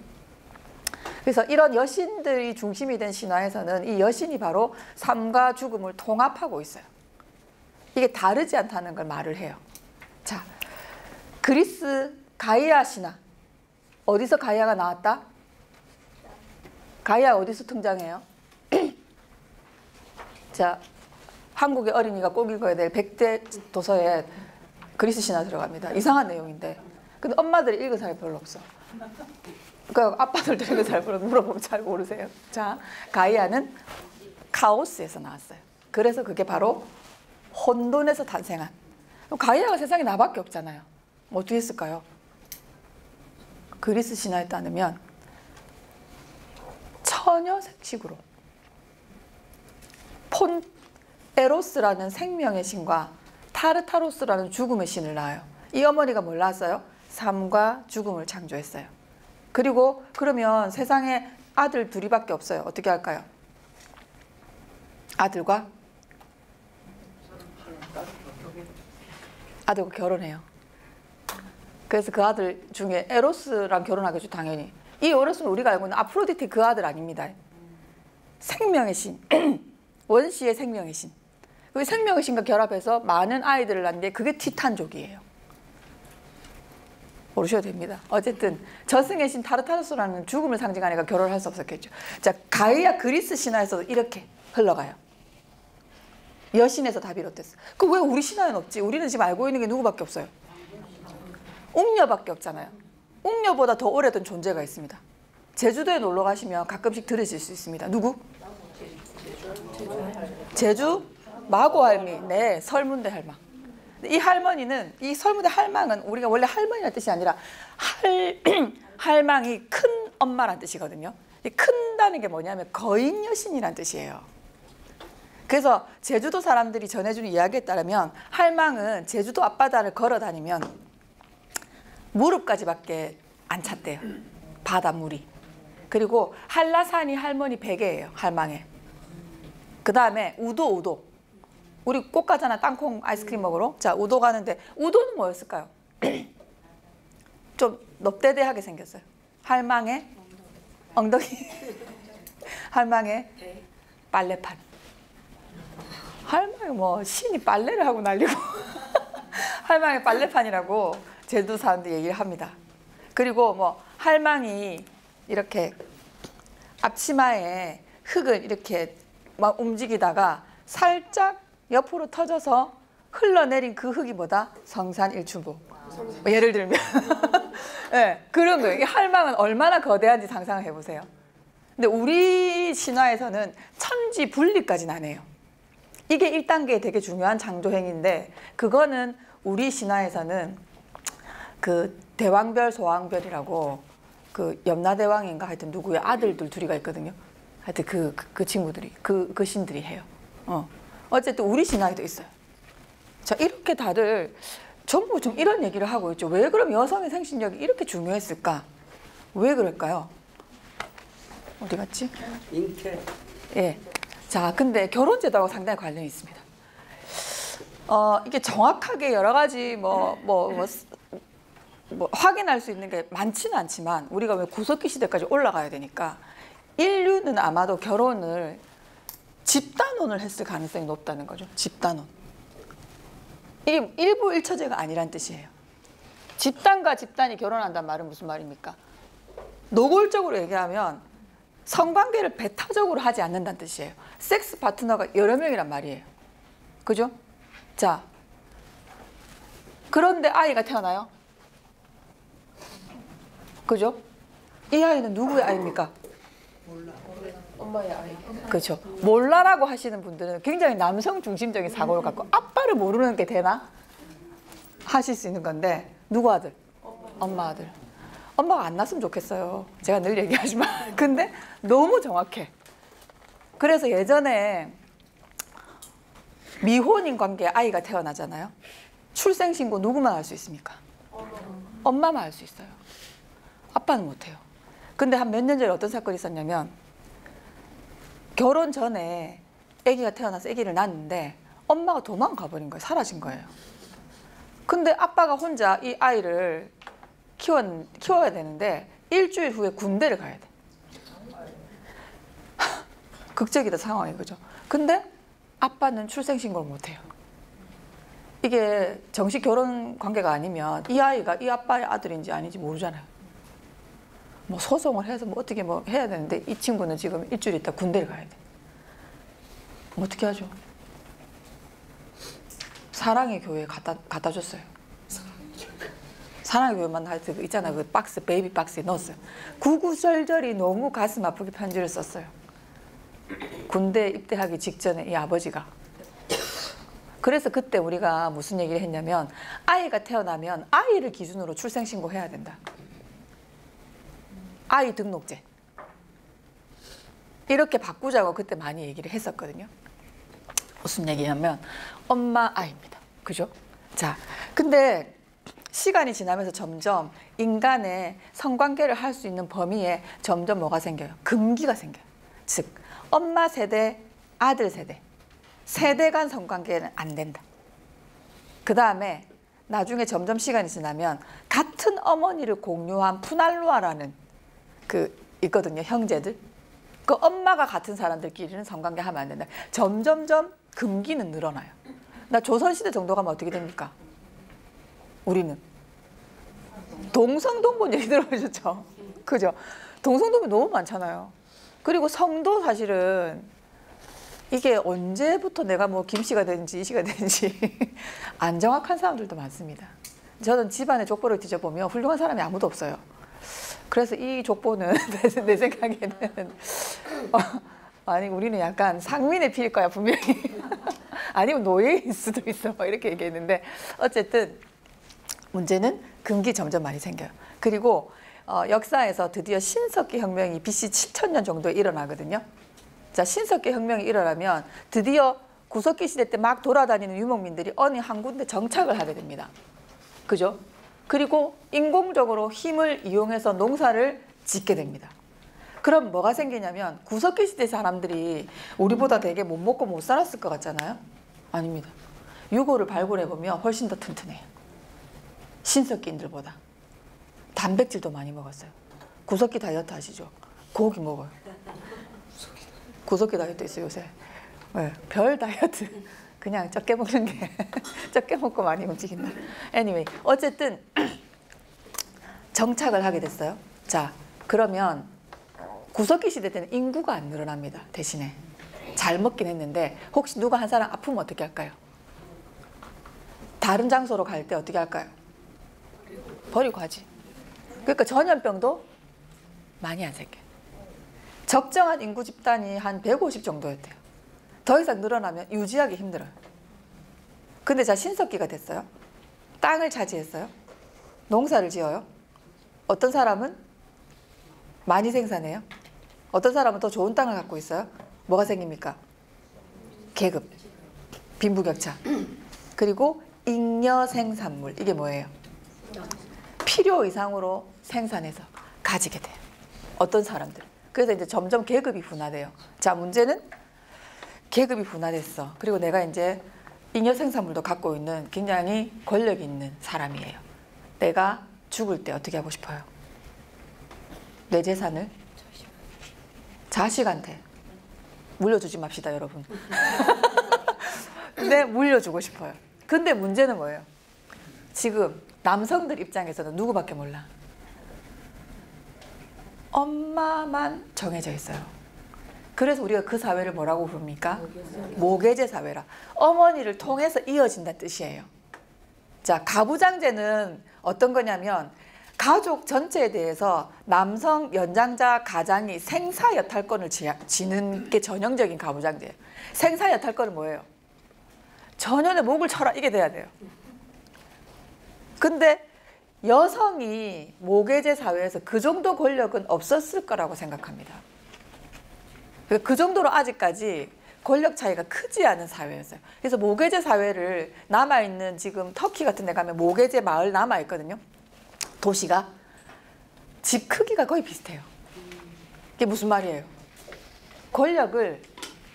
그래서 이런 여신들이 중심이 된 신화에서는 이 여신이 바로 삶과 죽음을 통합하고 있어요. 이게 다르지 않다는 걸 말을 해요. 자, 그리스 가이아 신화. 어디서 가이아가 나왔다? 가이아 어디서 등장해요? 자, 한국의 어린이가 꼭 읽어야 될 100대 도서에 그리스 신화 들어갑니다. 이상한 내용인데, 근데 엄마들이 읽은 사람이 별로 없어. 그러니까 아빠들도 읽은 사람 물어보면 잘 모르세요. 자, 가이아는 카오스에서 나왔어요. 그래서 그게 바로 혼돈에서 탄생한. 가이아가 세상에 나밖에 없잖아요. 어떻게 했을까요? 그리스 신화에 따르면 처녀 색식으로 폰 에로스라는 생명의 신과 타르타로스라는 죽음의 신을 낳아요. 이 어머니가 뭘 낳았어요? 삶과 죽음을 창조했어요. 그리고 그러면 세상에 아들 둘이밖에 없어요. 어떻게 할까요? 아들과 결혼해요. 그래서 그 아들 중에 에로스랑 결혼하겠죠, 당연히. 이 에로스는 우리가 알고 있는 아프로디테 그 아들 아닙니다. 생명의 신, 원시의 생명의 신. 그 생명의 신과 결합해서 많은 아이들을 낳는데 그게 티탄족이에요. 모르셔도 됩니다. 어쨌든 저승의 신 타르타로스라는 죽음을 상징하는 애가 결혼을 할 수 없었겠죠. 자, 가이아 그리스 신화에서도 이렇게 흘러가요. 여신에서 다 비롯됐어. 그 왜 우리 신화에는 없지? 우리는 지금 알고 있는 게 누구밖에 없어요? 웅녀밖에 없잖아요. 웅녀보다 더 오래된 존재가 있습니다. 제주도에 놀러 가시면 가끔씩 들으실 수 있습니다. 누구? 제주 마고할미. 네, 설문대 할망. 이 할머니는, 이 설문대 할망은 우리가 원래 할머니라는 뜻이 아니라 할망이 큰 엄마란 뜻이거든요. 이 큰다는 게 뭐냐면 거인 여신이란 뜻이에요. 그래서 제주도 사람들이 전해주는 이야기에 따르면 할망은 제주도 앞바다를 걸어 다니면 무릎까지밖에 안 찼대요. 바닷물이. 그리고 한라산이 할머니 베개예요. 할망에. 그 다음에 우도. 우리 꼭 가잖아, 땅콩 아이스크림 먹으러. 자, 우도 가는데 우도는 뭐였을까요? 좀 넙대대하게 생겼어요. 할망의 엉덩이. 할망의 빨래판. 할망이 뭐 신이 빨래를 하고 날리고. 할망의 빨래판이라고 제주도 사람들이 얘기를 합니다. 그리고 뭐 할망이 이렇게 앞치마에 흙을 이렇게 막 움직이다가 살짝 옆으로 터져서 흘러내린 그 흙이 뭐다? 성산일충부. 뭐 예를 들면 네, 그런 거예요. 이 할망은 얼마나 거대한지 상상을 해보세요. 근데 우리 신화에서는 천지 분리까지는 안 해요. 이게 1단계의 되게 중요한 창조행인데, 그거는 우리 신화에서는 그 대왕별 소왕별이라고 그 염라대왕인가 하여튼 누구의 아들들 둘이가 있거든요. 하여튼 그 친구들이 그 신들이 해요. 어쨌든 우리 신화에도 있어요. 자, 이렇게 다들 전부 좀 이런 얘기를 하고 있죠. 왜 그럼 여성의 생식력이 이렇게 중요했을까? 왜 그럴까요? 어디 갔지? 잉태. 예. 자, 근데 결혼제도하고 상당히 관련이 있습니다. 이게 정확하게 여러 가지 확인할 수 있는 게 많지는 않지만 우리가 왜 구석기 시대까지 올라가야 되니까 인류는 아마도 결혼을 집단혼을 했을 가능성이 높다는 거죠. 집단혼. 이게 일부 일처제가 아니란 뜻이에요. 집단과 집단이 결혼한다는 말은 무슨 말입니까? 노골적으로 얘기하면 성관계를 배타적으로 하지 않는다는 뜻이에요. 섹스 파트너가 여러 명이란 말이에요. 그죠? 자, 그런데 아이가 태어나요? 그죠? 이 아이는 누구의 아이입니까? 엄마의 아이. 그렇죠. 몰라라고 하시는 분들은 굉장히 남성 중심적인 사고를 갖고 아빠를 모르는 게 되나? 하실 수 있는 건데 누구 아들? 엄마 아들. 엄마가 안 낳았으면 좋겠어요. 제가 늘 얘기하지만. 근데 너무 정확해. 그래서 예전에 미혼인 관계에 아이가 태어나잖아요. 출생신고 누구만 할 수 있습니까? 엄마만 할 수 있어요. 아빠는 못해요. 근데 한 몇 년 전에 어떤 사건이 있었냐면 결혼 전에 아기가 태어나서 아기를 낳았는데 엄마가 도망가 버린 거예요. 사라진 거예요. 근데 아빠가 혼자 이 아이를 키워야 되는데 일주일 후에 군대를 가야 돼. 극적이다 상황이 그죠. 근데 아빠는 출생신고를 못해요. 이게 정식 결혼 관계가 아니면 이 아이가 이 아빠의 아들인지 아닌지 모르잖아요. 뭐 소송을 해서 뭐 어떻게 뭐 해야 되는데 이 친구는 지금 일주일 있다 군대를 가야 돼. 어떻게 하죠? 사랑의 교회에 갖다 줬어요. 사랑의 교회만 할 때 있잖아, 그 박스, 베이비 박스에 넣었어요. 구구절절이 너무 가슴 아프게 편지를 썼어요. 군대 입대하기 직전에 이 아버지가. 그래서 그때 우리가 무슨 얘기를 했냐면 아이가 태어나면 아이를 기준으로 출생신고해야 된다. 아이 등록제. 이렇게 바꾸자고 그때 많이 얘기를 했었거든요. 무슨 얘기냐면 엄마 아이입니다. 그죠? 자, 근데 시간이 지나면서 점점 인간의 성관계를 할 수 있는 범위에 점점 뭐가 생겨요? 금기가 생겨요. 즉 엄마 세대, 아들 세대, 세대 간 성관계는 안 된다. 그 다음에 나중에 점점 시간이 지나면 같은 어머니를 공유한 푸날로아라는 그 있거든요. 형제들. 그 엄마가 같은 사람들끼리는 성관계 하면 안 된다. 점점점 금기는 늘어나요. 나 조선시대 정도 가면 어떻게 됩니까? 우리는 동성동본 얘기 들어보셨죠? 그죠? 동성동본 너무 많잖아요. 그리고 성도 사실은 이게 언제부터 내가 뭐 김씨가 되는지 이씨가 되는지 안 정확한 사람들도 많습니다. 저는 집안의 족보를 뒤져보면 훌륭한 사람이 아무도 없어요. 그래서 이 족보는 내 생각에는 아니 우리는 약간 상민의 피일 거야 분명히. 아니면 노예일 수도 있어 이렇게 얘기했는데 어쨌든 문제는 금기 점점 많이 생겨요. 그리고 역사에서 드디어 신석기 혁명이 BC 7000년 정도에 일어나거든요. 자, 신석기 혁명이 일어나면 드디어 구석기 시대 때 막 돌아다니는 유목민들이 어느 한 군데 정착을 하게 됩니다. 그죠? 그리고 인공적으로 힘을 이용해서 농사를 짓게 됩니다. 그럼 뭐가 생기냐면 구석기 시대 사람들이 우리보다 되게 못 먹고 못 살았을 것 같잖아요. 아닙니다. 유골을 발굴해보면 훨씬 더 튼튼해요. 신석기인들보다. 단백질도 많이 먹었어요. 구석기 다이어트 하시죠? 고기 먹어요. 구석기 다이어트 있어요 요새. 네, 별 다이어트. 그냥 적게 먹는 게 적게 먹고 많이 움직인다. anyway, 어쨌든 정착을 하게 됐어요. 자, 그러면 구석기 시대 때는 인구가 안 늘어납니다. 대신에 잘 먹긴 했는데 혹시 누가 한 사람 아프면 어떻게 할까요? 다른 장소로 갈 때 어떻게 할까요? 버리고 하지. 그러니까 전염병도 많이 안 생겨요. 적정한 인구 집단이 한 150 정도였대요. 더 이상 늘어나면 유지하기 힘들어요. 근데 자, 신석기가 됐어요. 땅을 차지했어요. 농사를 지어요. 어떤 사람은 많이 생산해요. 어떤 사람은 더 좋은 땅을 갖고 있어요. 뭐가 생깁니까? 계급, 빈부격차. 그리고 잉여 생산물. 이게 뭐예요? 필요 이상으로 생산해서 가지게 돼요. 어떤 사람들. 그래서 이제 점점 계급이 분화돼요. 자, 문제는 계급이 분화됐어. 그리고 내가 이제 잉여 생산물도 갖고 있는 굉장히 권력 있는 사람이에요. 내가 죽을 때 어떻게 하고 싶어요? 내 재산을 자식한테 물려주지 맙시다, 여러분. 근데 물려주고 싶어요. 근데 문제는 뭐예요? 지금 남성들 입장에서는 누구밖에 몰라? 엄마만 정해져 있어요. 그래서 우리가 그 사회를 뭐라고 부릅니까? 모계제 사회라. 어머니를 통해서 이어진다는 뜻이에요. 자, 가부장제는 어떤 거냐면 가족 전체에 대해서 남성 연장자 가장이 생사 여탈권을 지는 게 전형적인 가부장제예요. 생사 여탈권은 뭐예요? 전현의 목을 쳐라, 이게 돼야 돼요. 근데 여성이 모계제 사회에서 그 정도 권력은 없었을 거라고 생각합니다. 그 정도로 아직까지 권력 차이가 크지 않은 사회였어요. 그래서 모계제 사회를 남아있는 지금 터키 같은 데 가면 모계제 마을 남아있거든요. 도시가 집 크기가 거의 비슷해요. 이게 무슨 말이에요? 권력을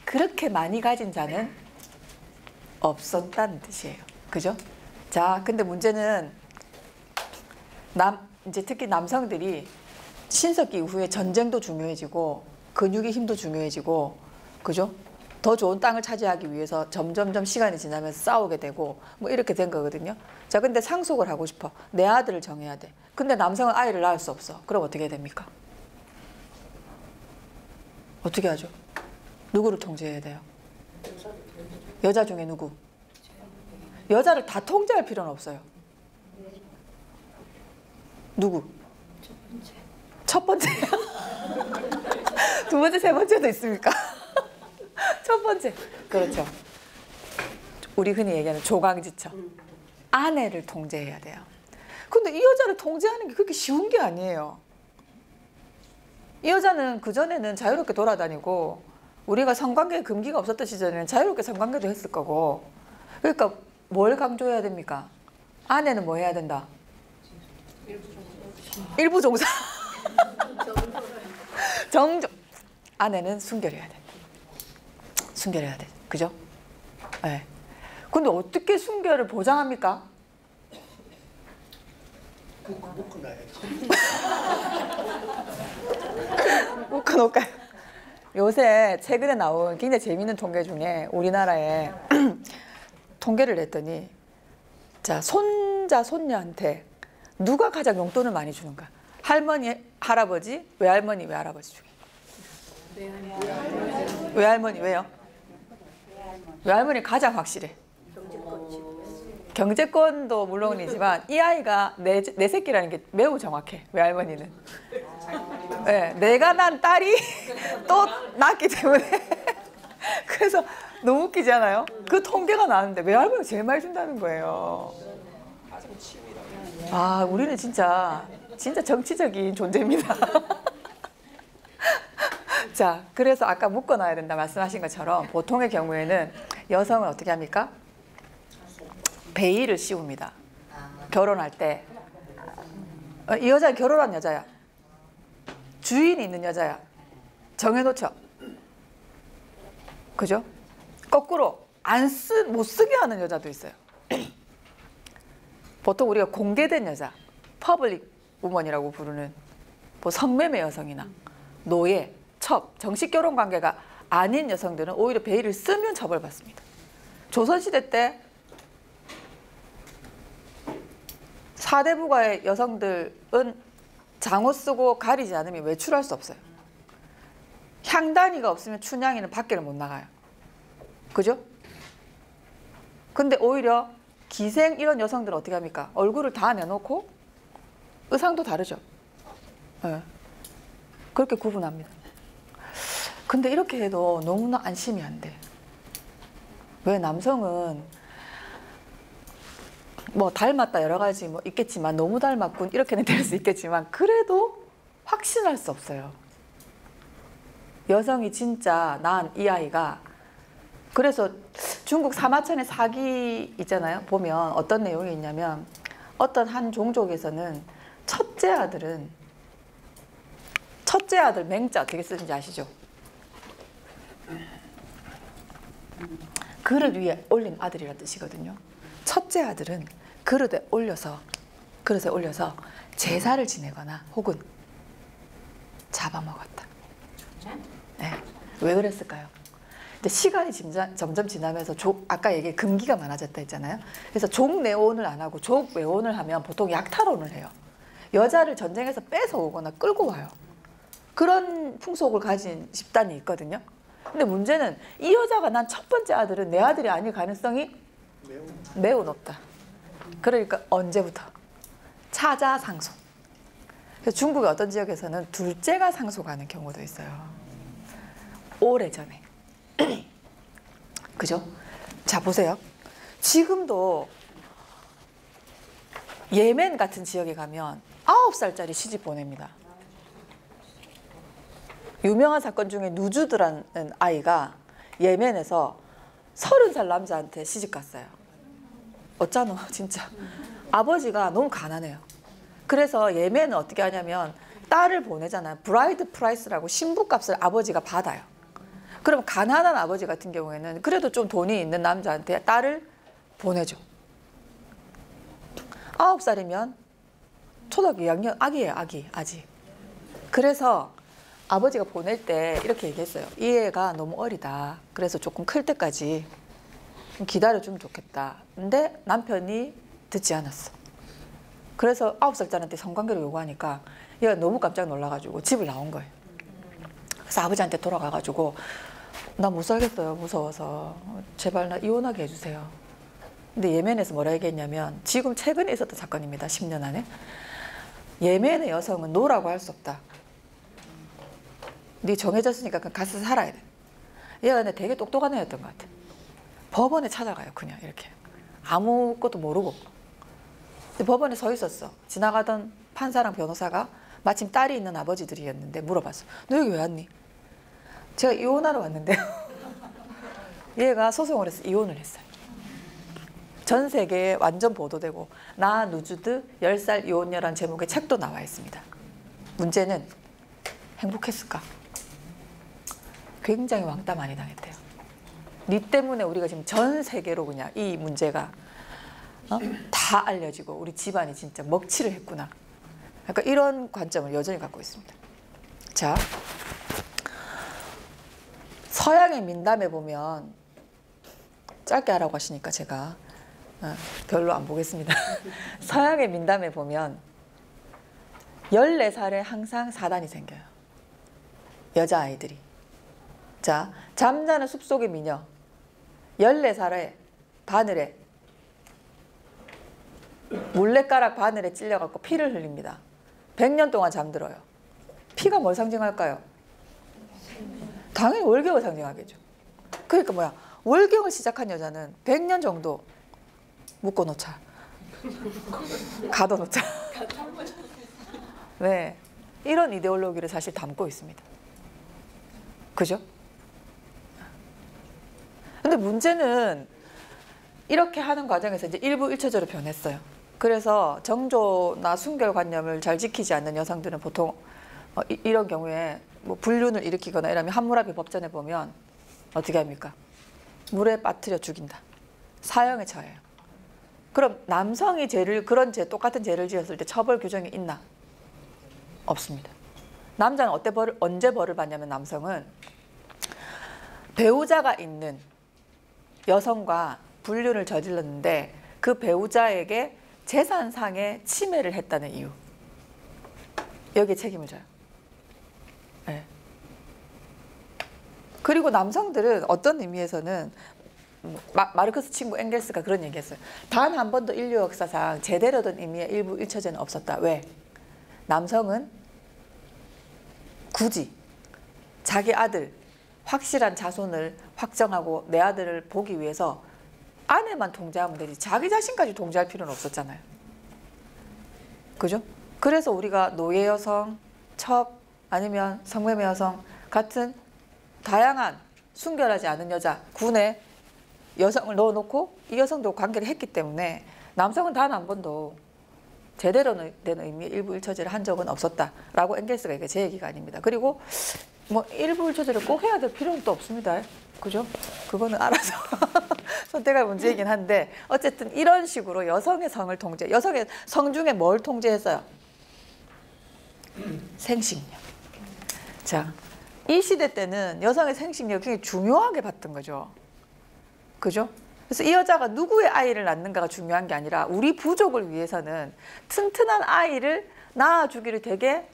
그렇게 많이 가진 자는 없었다는 뜻이에요. 그죠? 자, 근데 문제는 이제 특히 남성들이 신석기 이후에 전쟁도 중요해지고 근육의 힘도 중요해지고, 그죠? 더 좋은 땅을 차지하기 위해서 점점점 시간이 지나면서 싸우게 되고 뭐 이렇게 된 거거든요. 자, 근데 상속을 하고 싶어. 내 아들을 정해야 돼. 근데 남성은 아이를 낳을 수 없어. 그럼 어떻게 됩니까? 어떻게 하죠? 누구를 통제해야 돼요? 여자 중에 누구? 여자를 다 통제할 필요는 없어요. 누구? 첫 번째. 두 번째, 세 번째도 있습니까? 첫 번째. 그렇죠. 우리 흔히 얘기하는 조강지처. 아내를 통제해야 돼요. 근데 이 여자를 통제하는 게 그렇게 쉬운 게 아니에요. 이 여자는 그전에는 자유롭게 돌아다니고, 우리가 성관계 금기가 없었던 시절에는 자유롭게 성관계도 했을 거고, 그러니까 뭘 강조해야 됩니까? 아내는 뭐 해야 된다? 일부 종사. 정조. 아내는 순결해야 돼. 순결해야 돼. 그죠? 네. 근데 어떻게 순결을 보장합니까? 묶어놔야지. 묶어놓을까요? 요새 최근에 나온 굉장히 재미있는 통계 중에 우리나라에 통계를 냈더니, 자, 손자, 손녀한테 누가 가장 용돈을 많이 주는가? 할머니, 할아버지, 외할머니, 외할아버지 중에. 외할머니, 왜요? 외할머니 가장 확실해. 경제권도 물론이지만 이 아이가 내 새끼라는 게 매우 정확해. 외할머니는. 네, 내가 난 딸이 또 낳기 때문에. 그래서 너무 웃기지 않아요? 그 통계가 나왔는데 외할머니가 제일 많이 준다는 거예요. 아, 우리는 진짜 정치적인 존재입니다. 자, 그래서 아까 묶어놔야 된다 말씀하신 것처럼 보통의 경우에는 여성은 어떻게 합니까? 베일을 씌웁니다. 결혼할 때. 이 여자는 결혼한 여자야. 주인이 있는 여자야. 정해놓죠. 그죠? 거꾸로 못 쓰게 하는 여자도 있어요. 보통 우리가 공개된 여자, 퍼블릭 우먼이라고 부르는 뭐 성매매 여성이나 노예, 첩, 정식 결혼 관계가 아닌 여성들은 오히려 베일을 쓰면 처벌받습니다. 조선시대 때 사대부가의 여성들은 장호 쓰고 가리지 않으면 외출할 수 없어요. 향단이가 없으면 춘향이는 밖에를 못 나가요. 그죠? 근데 오히려 기생 이런 여성들은 어떻게 합니까? 얼굴을 다 내놓고 의상도 다르죠. 네. 그렇게 구분합니다. 근데 이렇게 해도 너무나 안심이 안 돼. 왜? 남성은 뭐 닮았다 여러 가지 뭐 있겠지만, 너무 닮았군 이렇게는 될 수 있겠지만, 그래도 확신할 수 없어요. 여성이 진짜 낳은 이 아이가, 그래서 중국 사마천의 사기 있잖아요. 보면 어떤 내용이 있냐면 어떤 한 종족에서는 첫째 아들 맹자 어떻게 쓰는지 아시죠? 그릇 위에 올린 아들이라는 뜻이거든요. 첫째 아들은 그릇에 올려서 제사를 지내거나 혹은 잡아먹었다. 네. 왜 그랬을까요? 근데 시간이 점점 지나면서 아까 얘기한 금기가 많아졌다 했잖아요. 그래서 족내혼을 안 하고 족외혼을 하면 보통 약탈혼을 해요. 여자를 전쟁에서 뺏어오거나 끌고 와요. 그런 풍속을 가진 집단이 있거든요. 근데 문제는 이 여자가 난 첫 번째 아들은 내 아들이 아닐 가능성이 매우 높다. 그러니까 언제부터? 차자 상속. 그래서 중국의 어떤 지역에서는 둘째가 상속하는 경우도 있어요. 오래전에. 그죠? 자, 보세요. 지금도 예멘 같은 지역에 가면 9살짜리 시집 보냅니다. 유명한 사건 중에 누주드라는 아이가 예멘에서 30살 남자한테 시집 갔어요. 어쩌노 진짜. 아버지가 너무 가난해요. 그래서 예멘은 어떻게 하냐면 딸을 보내잖아요. 브라이드 프라이스라고 신부값을 아버지가 받아요. 그럼 가난한 아버지 같은 경우에는 그래도 좀 돈이 있는 남자한테 딸을 보내죠. 9살이면 초등학교 2학년 아기예요. 아직. 그래서 아버지가 보낼 때 이렇게 얘기했어요. 이 애가 너무 어리다. 그래서 조금 클 때까지 기다려주면 좋겠다. 근데 남편이 듣지 않았어. 그래서 9살짜리한테 성관계를 요구하니까 얘가 너무 깜짝 놀라가지고 집을 나온 거예요. 그래서 아버지한테 돌아가가지고 나 못 살겠어요. 무서워서. 제발 나 이혼하게 해주세요. 근데 예멘에서 뭐라 얘기했냐면 지금 최근에 있었던 사건입니다. 10년 안에. 예멘의 여성은 노라고 할 수 없다. 네 정해졌으니까 그냥 가서 살아야 돼. 얘가 근데 되게 똑똑한 애였던 것 같아. 법원에 찾아가요. 그냥 이렇게. 아무것도 모르고. 근데 법원에 서 있었어. 지나가던 판사랑 변호사가 마침 딸이 있는 아버지들이었는데 물어봤어. 너 여기 왜 왔니? 제가 이혼하러 왔는데요. 얘가 소송을 해서 이혼을 했어요. 전 세계에 완전 보도되고 나 누주드 10살 이혼녀라는 제목의 책도 나와 있습니다. 문제는 행복했을까? 굉장히 왕따 많이 당했대요. 니 때문에 우리가 지금 전 세계로 그냥 이 문제가 다 알려지고 우리 집안이 진짜 먹칠을 했구나. 그러니까 이런 관점을 여전히 갖고 있습니다. 자, 서양의 민담에 보면 짧게 하라고 하시니까 제가 별로 안 보겠습니다. 서양의 민담에 보면 14살에 항상 사단이 생겨요. 여자아이들이. 자, 잠자는 숲속의 미녀 14살에 바늘에 물레가락 바늘에 찔려갖고 피를 흘립니다. 100년 동안 잠들어요. 피가 뭘 상징할까요? 당연히 월경을 상징하겠죠. 그러니까 뭐야, 월경을 시작한 여자는 100년 정도 묶어놓자. 가둬놓자. 네, 이런 이데올로기를 사실 담고 있습니다. 그죠? 근데 문제는 이렇게 하는 과정에서 이제 일부 일처제로 변했어요. 그래서 정조나 순결관념을 잘 지키지 않는 여성들은 보통 이런 경우에 뭐 불륜을 일으키거나 이러면 함무라비 법전에 보면 어떻게 합니까? 물에 빠뜨려 죽인다. 사형에 처해요. 그럼 남성이 똑같은 죄를 지었을 때 처벌 규정이 있나? 없습니다. 남자는 언제 벌을 받냐면 남성은 배우자가 있는 여성과 불륜을 저질렀는데 그 배우자에게 재산상의 침해를 했다는 이유. 여기에 책임을 져요. 네. 그리고 남성들은 어떤 의미에서는 마르크스 친구 엥겔스가 그런 얘기했어요. 단 한 번도 인류 역사상 제대로 된 의미의 일부 일처제는 없었다. 왜? 남성은 굳이 자기 아들 확실한 자손을 확정하고 내 아들을 보기 위해서 아내만 통제하면 되지 자기 자신까지 통제할 필요는 없었잖아요. 그죠? 그래서 우리가 노예 여성, 첩 아니면 성매매 여성 같은 다양한 순결하지 않은 여자, 군에 여성을 넣어놓고 이 여성도 관계를 했기 때문에 남성은 단 한 번도 제대로 된 의미의 일부 일처제를 한 적은 없었다라고 엥겔스가 이게 제 얘기가 아닙니다. 그리고 뭐 일부 일처제를 꼭 해야 될 필요는 또 없습니다. 그죠? 그거는 알아서 선택할 문제이긴 한데 어쨌든 이런 식으로 여성의 성을 통제, 여성의 성 중에 뭘 통제했어요? 생식력. 자, 이 시대 때는 여성의 생식력이 굉장히 중요하게 봤던 거죠. 그죠? 그래서 이 여자가 누구의 아이를 낳는가가 중요한 게 아니라 우리 부족을 위해서는 튼튼한 아이를 낳아주기를 되게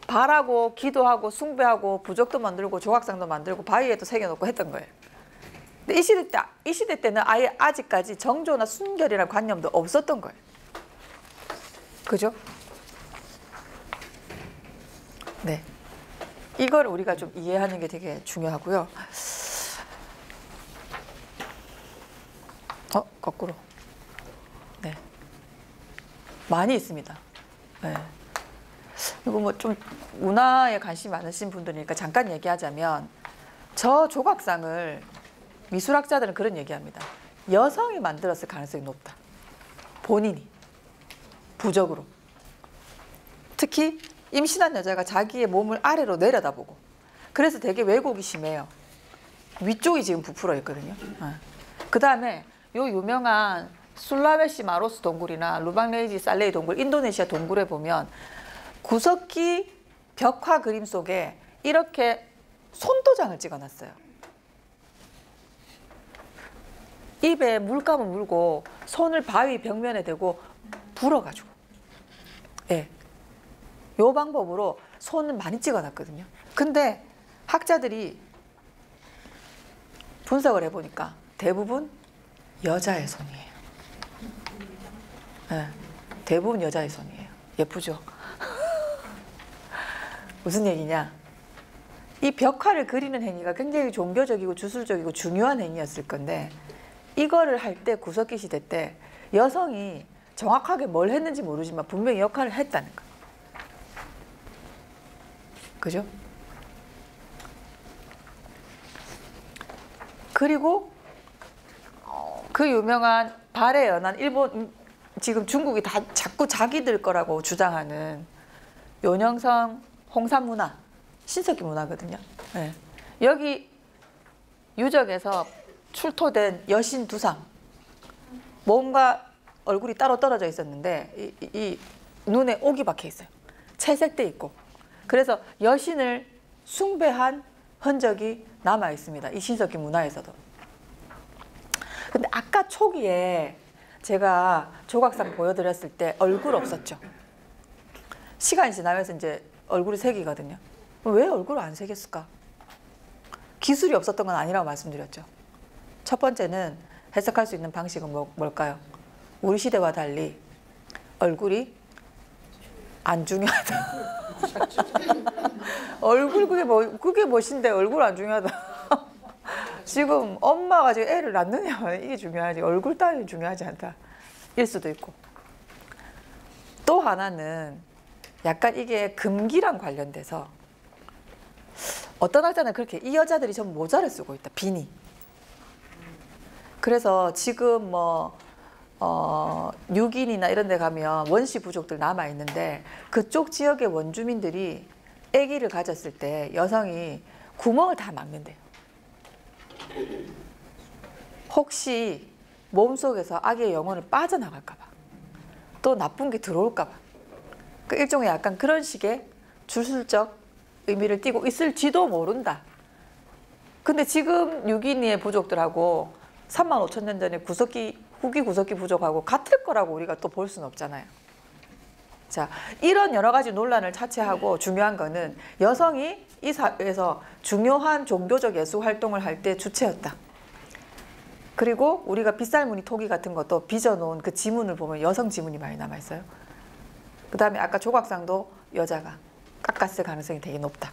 바라고 기도하고 숭배하고 부족도 만들고 조각상도 만들고 바위에도 새겨놓고 했던 거예요. 근데 이 시대 때는 아예 아직까지 정조나 순결이라는 관념도 없었던 거예요. 그죠? 네. 이걸 우리가 좀 이해하는 게 되게 중요하고요. 거꾸로. 네. 많이 있습니다. 네. 그리고 뭐 좀 문화에 관심이 많으신 분들이니까 잠깐 얘기하자면 저 조각상을 미술학자들은 그런 얘기합니다. 여성이 만들었을 가능성이 높다. 본인이. 부적으로. 특히 임신한 여자가 자기의 몸을 아래로 내려다보고 그래서 되게 왜곡이 심해요. 위쪽이 지금 부풀어 있거든요. 그 다음에 요 유명한 술라웨시 마로스 동굴이나 루방레이지 살레이 동굴, 인도네시아 동굴에 보면 구석기 벽화 그림 속에 이렇게 손도장을 찍어놨어요. 입에 물감을 물고 손을 바위 벽면에 대고 불어가지고. 예. 요 방법으로 손을 많이 찍어놨거든요. 근데 학자들이 분석을 해보니까 대부분 여자의 손이에요. 네, 대부분 여자의 손이에요. 예쁘죠? 무슨 얘기냐? 이 벽화를 그리는 행위가 굉장히 종교적이고 주술적이고 중요한 행위였을 건데 이거를 할 때 구석기 시대 때 여성이 정확하게 뭘 했는지 모르지만 분명히 역할을 했다는 거. 그죠? 그리고 그 유명한 발에 연한 일본, 지금 중국이 다 자꾸 자기들 거라고 주장하는 요녕성 홍산 문화, 신석기 문화거든요. 네. 여기 유적에서 출토된 여신 두상, 몸과 얼굴이 따로 떨어져 있었는데 이 눈에 옥이 박혀 있어요. 채색돼 있고. 그래서 여신을 숭배한 흔적이 남아 있습니다. 이 신석기 문화에서도. 근데 아까 초기에 제가 조각상 보여드렸을 때 얼굴 없었죠. 시간이 지나면서 이제 얼굴이 새기거든요. 왜 얼굴을 안 새겼을까? 기술이 없었던 건 아니라고 말씀드렸죠. 첫 번째는 해석할 수 있는 방식은 뭘까요? 우리 시대와 달리 얼굴이 안 중요하다. 얼굴 그게 멋인데 얼굴 안 중요하다. 지금 엄마가 지금 애를 낳느냐 이게 중요하지 얼굴 따위는 중요하지 않다. 일 수도 있고. 또 하나는 약간 이게 금기랑 관련돼서 어떤 학자는 그렇게 이 여자들이 전부 모자를 쓰고 있다. 비니. 그래서 지금 뭐 뉴기니나 이런 데 가면 원시 부족들 남아 있는데 그쪽 지역의 원주민들이 아기를 가졌을 때 여성이 구멍을 다 막는데요. 혹시 몸속에서 아기의 영혼을 빠져나갈까 봐. 또 나쁜 게 들어올까 봐. 그 일종의 약간 그런 식의 주술적 의미를 띠고 있을지도 모른다. 근데 지금 뉴기니의 부족들하고 35,000년 전에 후기 구석기 부족하고 같을 거라고 우리가 또 볼 수는 없잖아요. 자, 이런 여러 가지 논란을 차치하고 중요한 거는 여성이 이 사회에서 중요한 종교적 예술 활동을 할 때 주체였다. 그리고 우리가 빗살무늬 토기 같은 것도 빚어놓은 그 지문을 보면 여성 지문이 많이 남아있어요. 그 다음에 아까 조각상도 여자가 깎았을 가능성이 되게 높다.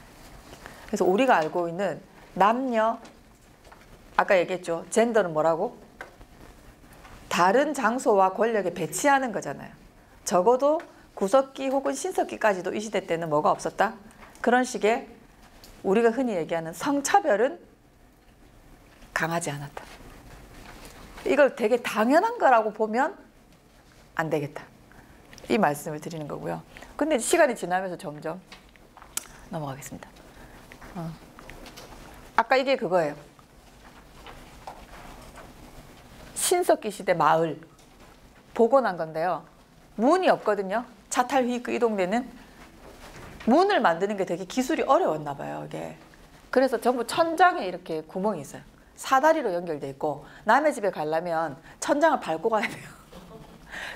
그래서 우리가 알고 있는 남녀, 아까 얘기했죠. 젠더는 뭐라고? 다른 장소와 권력에 배치하는 거잖아요. 적어도 구석기 혹은 신석기까지도 이 시대 때는 뭐가 없었다? 그런 식의 우리가 흔히 얘기하는 성차별은 강하지 않았다. 이걸 되게 당연한 거라고 보면 안 되겠다. 이 말씀을 드리는 거고요. 근데 시간이 지나면서 점점 넘어가겠습니다. 아까 이게 그거예요. 신석기 시대 마을 복원한 건데요. 문이 없거든요. 차 타고 이동되는 문을 만드는 게 되게 기술이 어려웠나 봐요. 이게. 그래서 전부 천장에 이렇게 구멍이 있어요. 사다리로 연결돼 있고 남의 집에 가려면 천장을 밟고 가야 돼요.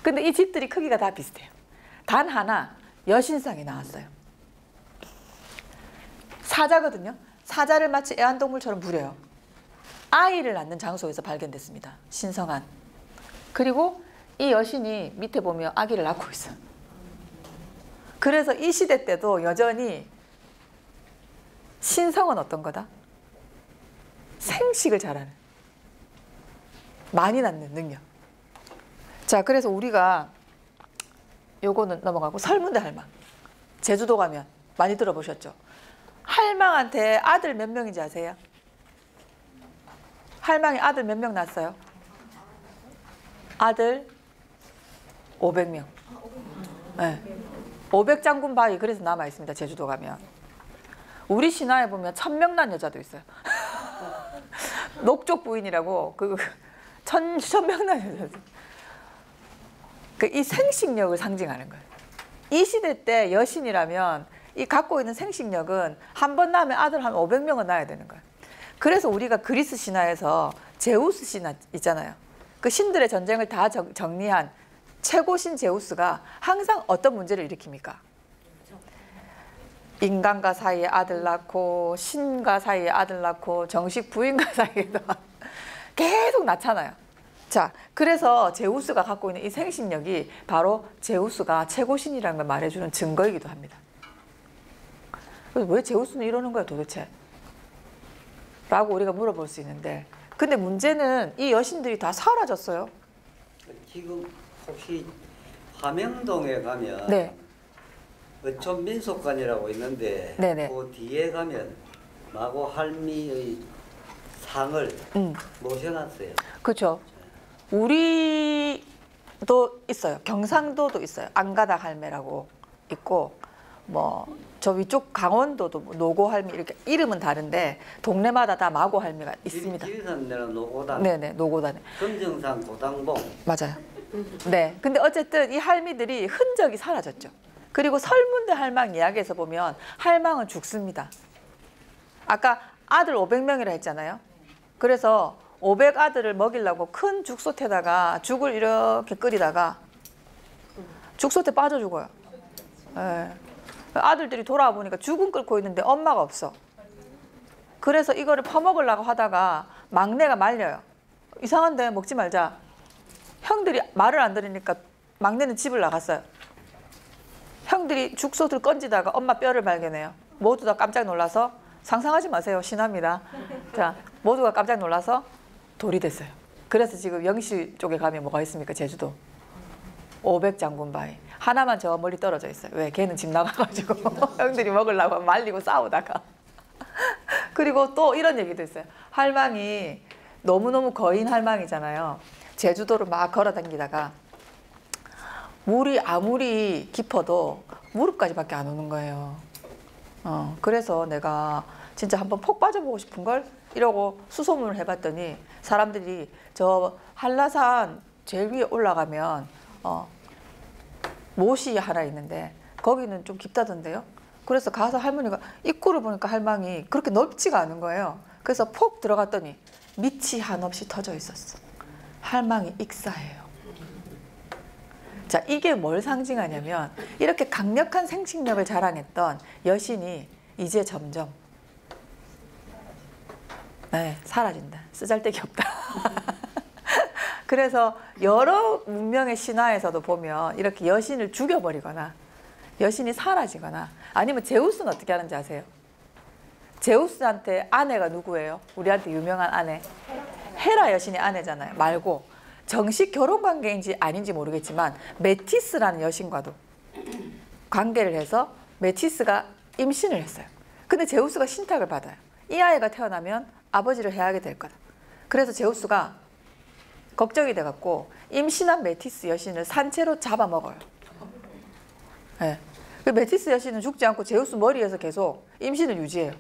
근데 이 집들이 크기가 다 비슷해요. 단 하나 여신상이 나왔어요. 사자거든요. 사자를 마치 애완동물처럼 부려요. 아이를 낳는 장소에서 발견됐습니다. 신성한. 그리고 이 여신이 밑에 보면 아기를 낳고 있어요. 그래서 이 시대 때도 여전히 신성은 어떤 거다? 생식을 잘하는, 많이 낳는 능력. 자, 그래서 우리가 요거는 넘어가고 설문대 할망. 제주도 가면 많이 들어보셨죠? 할망한테 아들 몇 명인지 아세요? 할망이 아들 몇 명 낳았어요? 아들 500명. 네. 500장군 바위 그래서 남아 있습니다. 제주도 가면. 우리 신화에 보면 1000명 난 여자도 있어요. 녹족 부인이라고 그 1000명 난 여자도. 이 생식력을 상징하는 거예요. 이 시대 때 여신이라면 이 갖고 있는 생식력은 한 번 낳으면 아들 한 500명은 낳아야 되는 거예요. 그래서 우리가 그리스 신화에서 제우스 신화 있잖아요. 그 신들의 전쟁을 다 정리한 최고신 제우스가 항상 어떤 문제를 일으킵니까? 인간과 사이에 아들 낳고 신과 사이에 아들 낳고 정식 부인과 사이에도 계속 낳잖아요. 자, 그래서 제우스가 갖고 있는 이 생식력이 바로 제우스가 최고신이라는 걸 말해주는 증거이기도 합니다. 그래서 왜 제우스는 이러는 거야 도대체? 라고 우리가 물어볼 수 있는데, 근데 문제는 이 여신들이 다 사라졌어요. 지금 혹시 화명동에 가면 네. 어촌 민속관이라고 있는데 네네. 그 뒤에 가면 마고 할미의 상을 모셔놨어요. 그렇죠. 우리도 있어요. 경상도도 있어요. 안가닥 할매라고 있고, 뭐 저 위쪽 강원도도 노고 할매 이렇게 이름은 다른데 동네마다 다 마고 할매가 있습니다. 지리산 내는 노고단. 네네, 노고단에. 금정산 고당봉. 맞아요. 네. 근데 어쨌든 이 할미들이 흔적이 사라졌죠. 그리고 설문대 할망 이야기에서 보면 할망은 죽습니다. 아까 아들 500명이라 했잖아요. 그래서 500 아들을 먹이려고 큰 죽솥에다가 죽을 이렇게 끓이다가 죽솥에 빠져 죽어요. 네. 아들들이 돌아와 보니까 죽은 끓고 있는데 엄마가 없어. 그래서 이거를 퍼먹으려고 하다가 막내가 말려요. 이상한데 먹지 말자. 형들이 말을 안 들으니까 막내는 집을 나갔어요. 형들이 죽솥을 건지다가 엄마 뼈를 발견해요. 모두 다 깜짝 놀라서, 상상하지 마세요. 신화입니다. 자, 모두가 깜짝 놀라서 돌이 됐어요. 그래서 지금 영시 쪽에 가면 뭐가 있습니까? 제주도 500장군 바위 하나만 저 멀리 떨어져 있어요. 왜? 걔는 집 나가가지고 형들이 먹으려고 말리고 싸우다가. 그리고 또 이런 얘기도 있어요. 할망이 너무너무 거인 할망이잖아요. 제주도를 막 걸어 다니다가 물이 아무리 깊어도 무릎까지밖에 안 오는 거예요. 그래서 내가 진짜 한번 폭 빠져보고 싶은 걸 이러고 수소문을 해봤더니 사람들이 저 한라산 제일 위에 올라가면 못이 하나 있는데 거기는 좀 깊다던데요. 그래서 가서 할머니가 입구를 보니까 할망이 그렇게 넓지가 않은 거예요. 그래서 폭 들어갔더니 밑이 한없이 터져 있었어. 할망이 익사예요. 자, 이게 뭘 상징하냐면 이렇게 강력한 생식력을 자랑했던 여신이 이제 점점 사라진다. 쓰잘데기 없다. 그래서 여러 문명의 신화에서도 보면 이렇게 여신을 죽여버리거나 여신이 사라지거나, 아니면 제우스는 어떻게 하는지 아세요? 제우스한테 아내가 누구예요? 우리한테 유명한 아내 헤라 여신의 아내잖아요. 말고 정식 결혼 관계인지 아닌지 모르겠지만 메티스라는 여신과도 관계를 해서 메티스가 임신을 했어요. 근데 제우스가 신탁을 받아요. 이 아이가 태어나면 아버지를 해하게 될 거다. 그래서 제우스가 걱정이 돼갖고 임신한 메티스 여신을 산채로 잡아먹어요. 네. 그 메티스 여신은 죽지 않고 제우스 머리에서 계속 임신을 유지해요.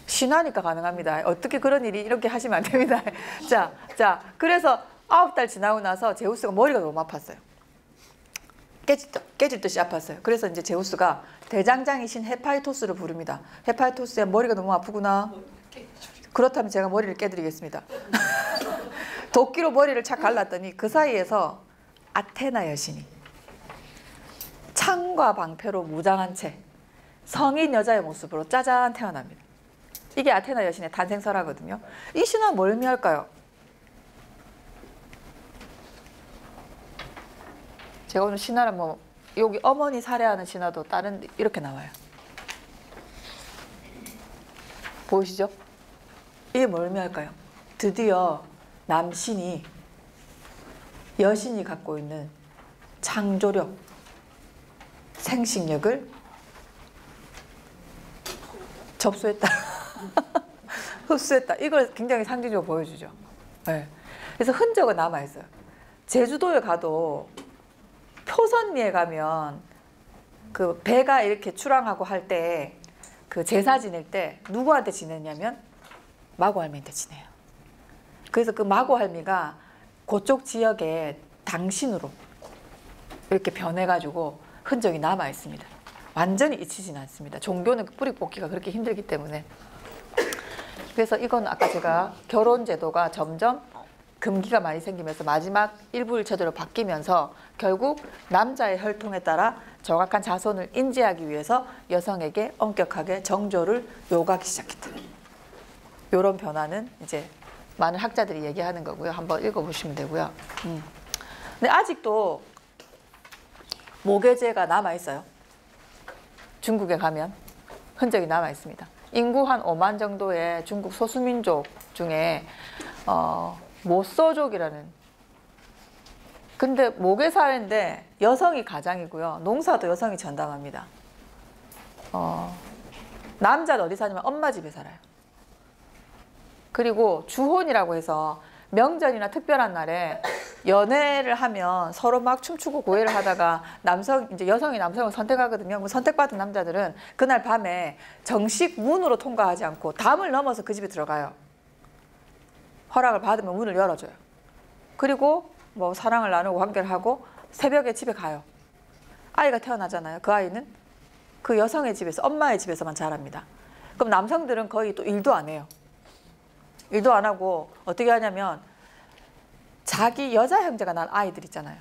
신화니까 가능합니다. 어떻게 그런 일이 이렇게 하시면 안 됩니다. 자, 그래서 9달 지나고 나서 제우스가 머리가 너무 아팠어요. 깨질 듯이 아팠어요. 그래서 이제 제우스가 대장장이신 헤파이토스를 부릅니다. 헤파이토스야, 머리가 너무 아프구나. 그렇다면 제가 머리를 깨드리겠습니다. 도끼로 머리를 착 갈랐더니 그 사이에서 아테나 여신이 창과 방패로 무장한 채 성인 여자의 모습으로 짜잔 태어납니다. 이게 아테나 여신의 탄생설화거든요. 이 신화 뭘 의미할까요? 제가 오늘 신화를 뭐 여기 어머니 살해하는 신화도 다른 이렇게 나와요. 보이시죠? 이게 뭘 의미할까요? 드디어 남신이 여신이 갖고 있는 창조력, 생식력을 접수했다. 흡수했다. 이걸 굉장히 상징적으로 보여주죠. 네. 그래서 흔적은 남아있어요. 제주도에 가도 표선리에 가면 그 배가 이렇게 출항하고 할 때 그 제사 지낼 때 누구한테 지내냐면 마고할미한테 지내요. 그래서 그 마고할미가 그쪽 지역에 당신으로 이렇게 변해가지고 흔적이 남아 있습니다. 완전히 잊히진 않습니다. 종교는 뿌리 뽑기가 그렇게 힘들기 때문에. 그래서 이건 아까 제가 결혼 제도가 점점 금기가 많이 생기면서 마지막 일부일처제로 바뀌면서 결국 남자의 혈통에 따라 정확한 자손을 인지하기 위해서 여성에게 엄격하게 정조를 요구하기 시작했다. 이런 변화는 이제 많은 학자들이 얘기하는 거고요. 한번 읽어보시면 되고요. 근데 아직도 모계제가 남아있어요. 중국에 가면 흔적이 남아있습니다. 인구 한 5만 정도의 중국 소수민족 중에 모서족이라는, 근데 모계사회인데 여성이 가장이고요. 농사도 여성이 전담합니다. 남자는 어디 사냐면 엄마 집에 살아요. 그리고 주혼이라고 해서 명절이나 특별한 날에 연애를 하면 서로 막 춤추고 고해를 하다가 이제 여성이 남성을 선택하거든요. 뭐 선택받은 남자들은 그날 밤에 정식 문으로 통과하지 않고 담을 넘어서 그 집에 들어가요. 허락을 받으면 문을 열어줘요. 그리고 뭐 사랑을 나누고 관계를 하고 새벽에 집에 가요. 아이가 태어나잖아요. 그 아이는 그 여성의 집에서, 엄마의 집에서만 자랍니다. 그럼 남성들은 거의 또 일도 안 해요. 일도 안 하고 어떻게 하냐면 자기 여자 형제가 낳은 아이들 있잖아요.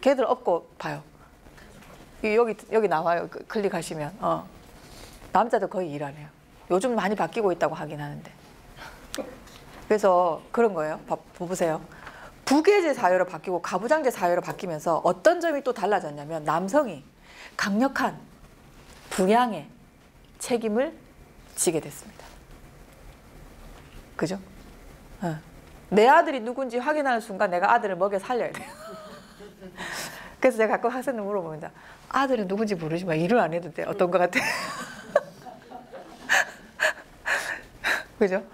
걔들 업고 봐요. 여기 나와요. 클릭하시면. 남자들 거의 일 안 해요. 요즘 많이 바뀌고 있다고 하긴 하는데. 그래서 그런 거예요. 보세요. 부계제 사회로 바뀌고 가부장제 사회로 바뀌면서 어떤 점이 또 달라졌냐면 남성이 강력한 부양의 책임을 지게 됐습니다. 그죠? 내 아들이 누군지 확인하는 순간 내가 아들을 먹여 살려야 돼요. 그래서 제가 가끔 학생들 물어봅니다. 아들은 누군지 모르지만 일을 안 해도 돼. 어떤 것 같아? 그죠?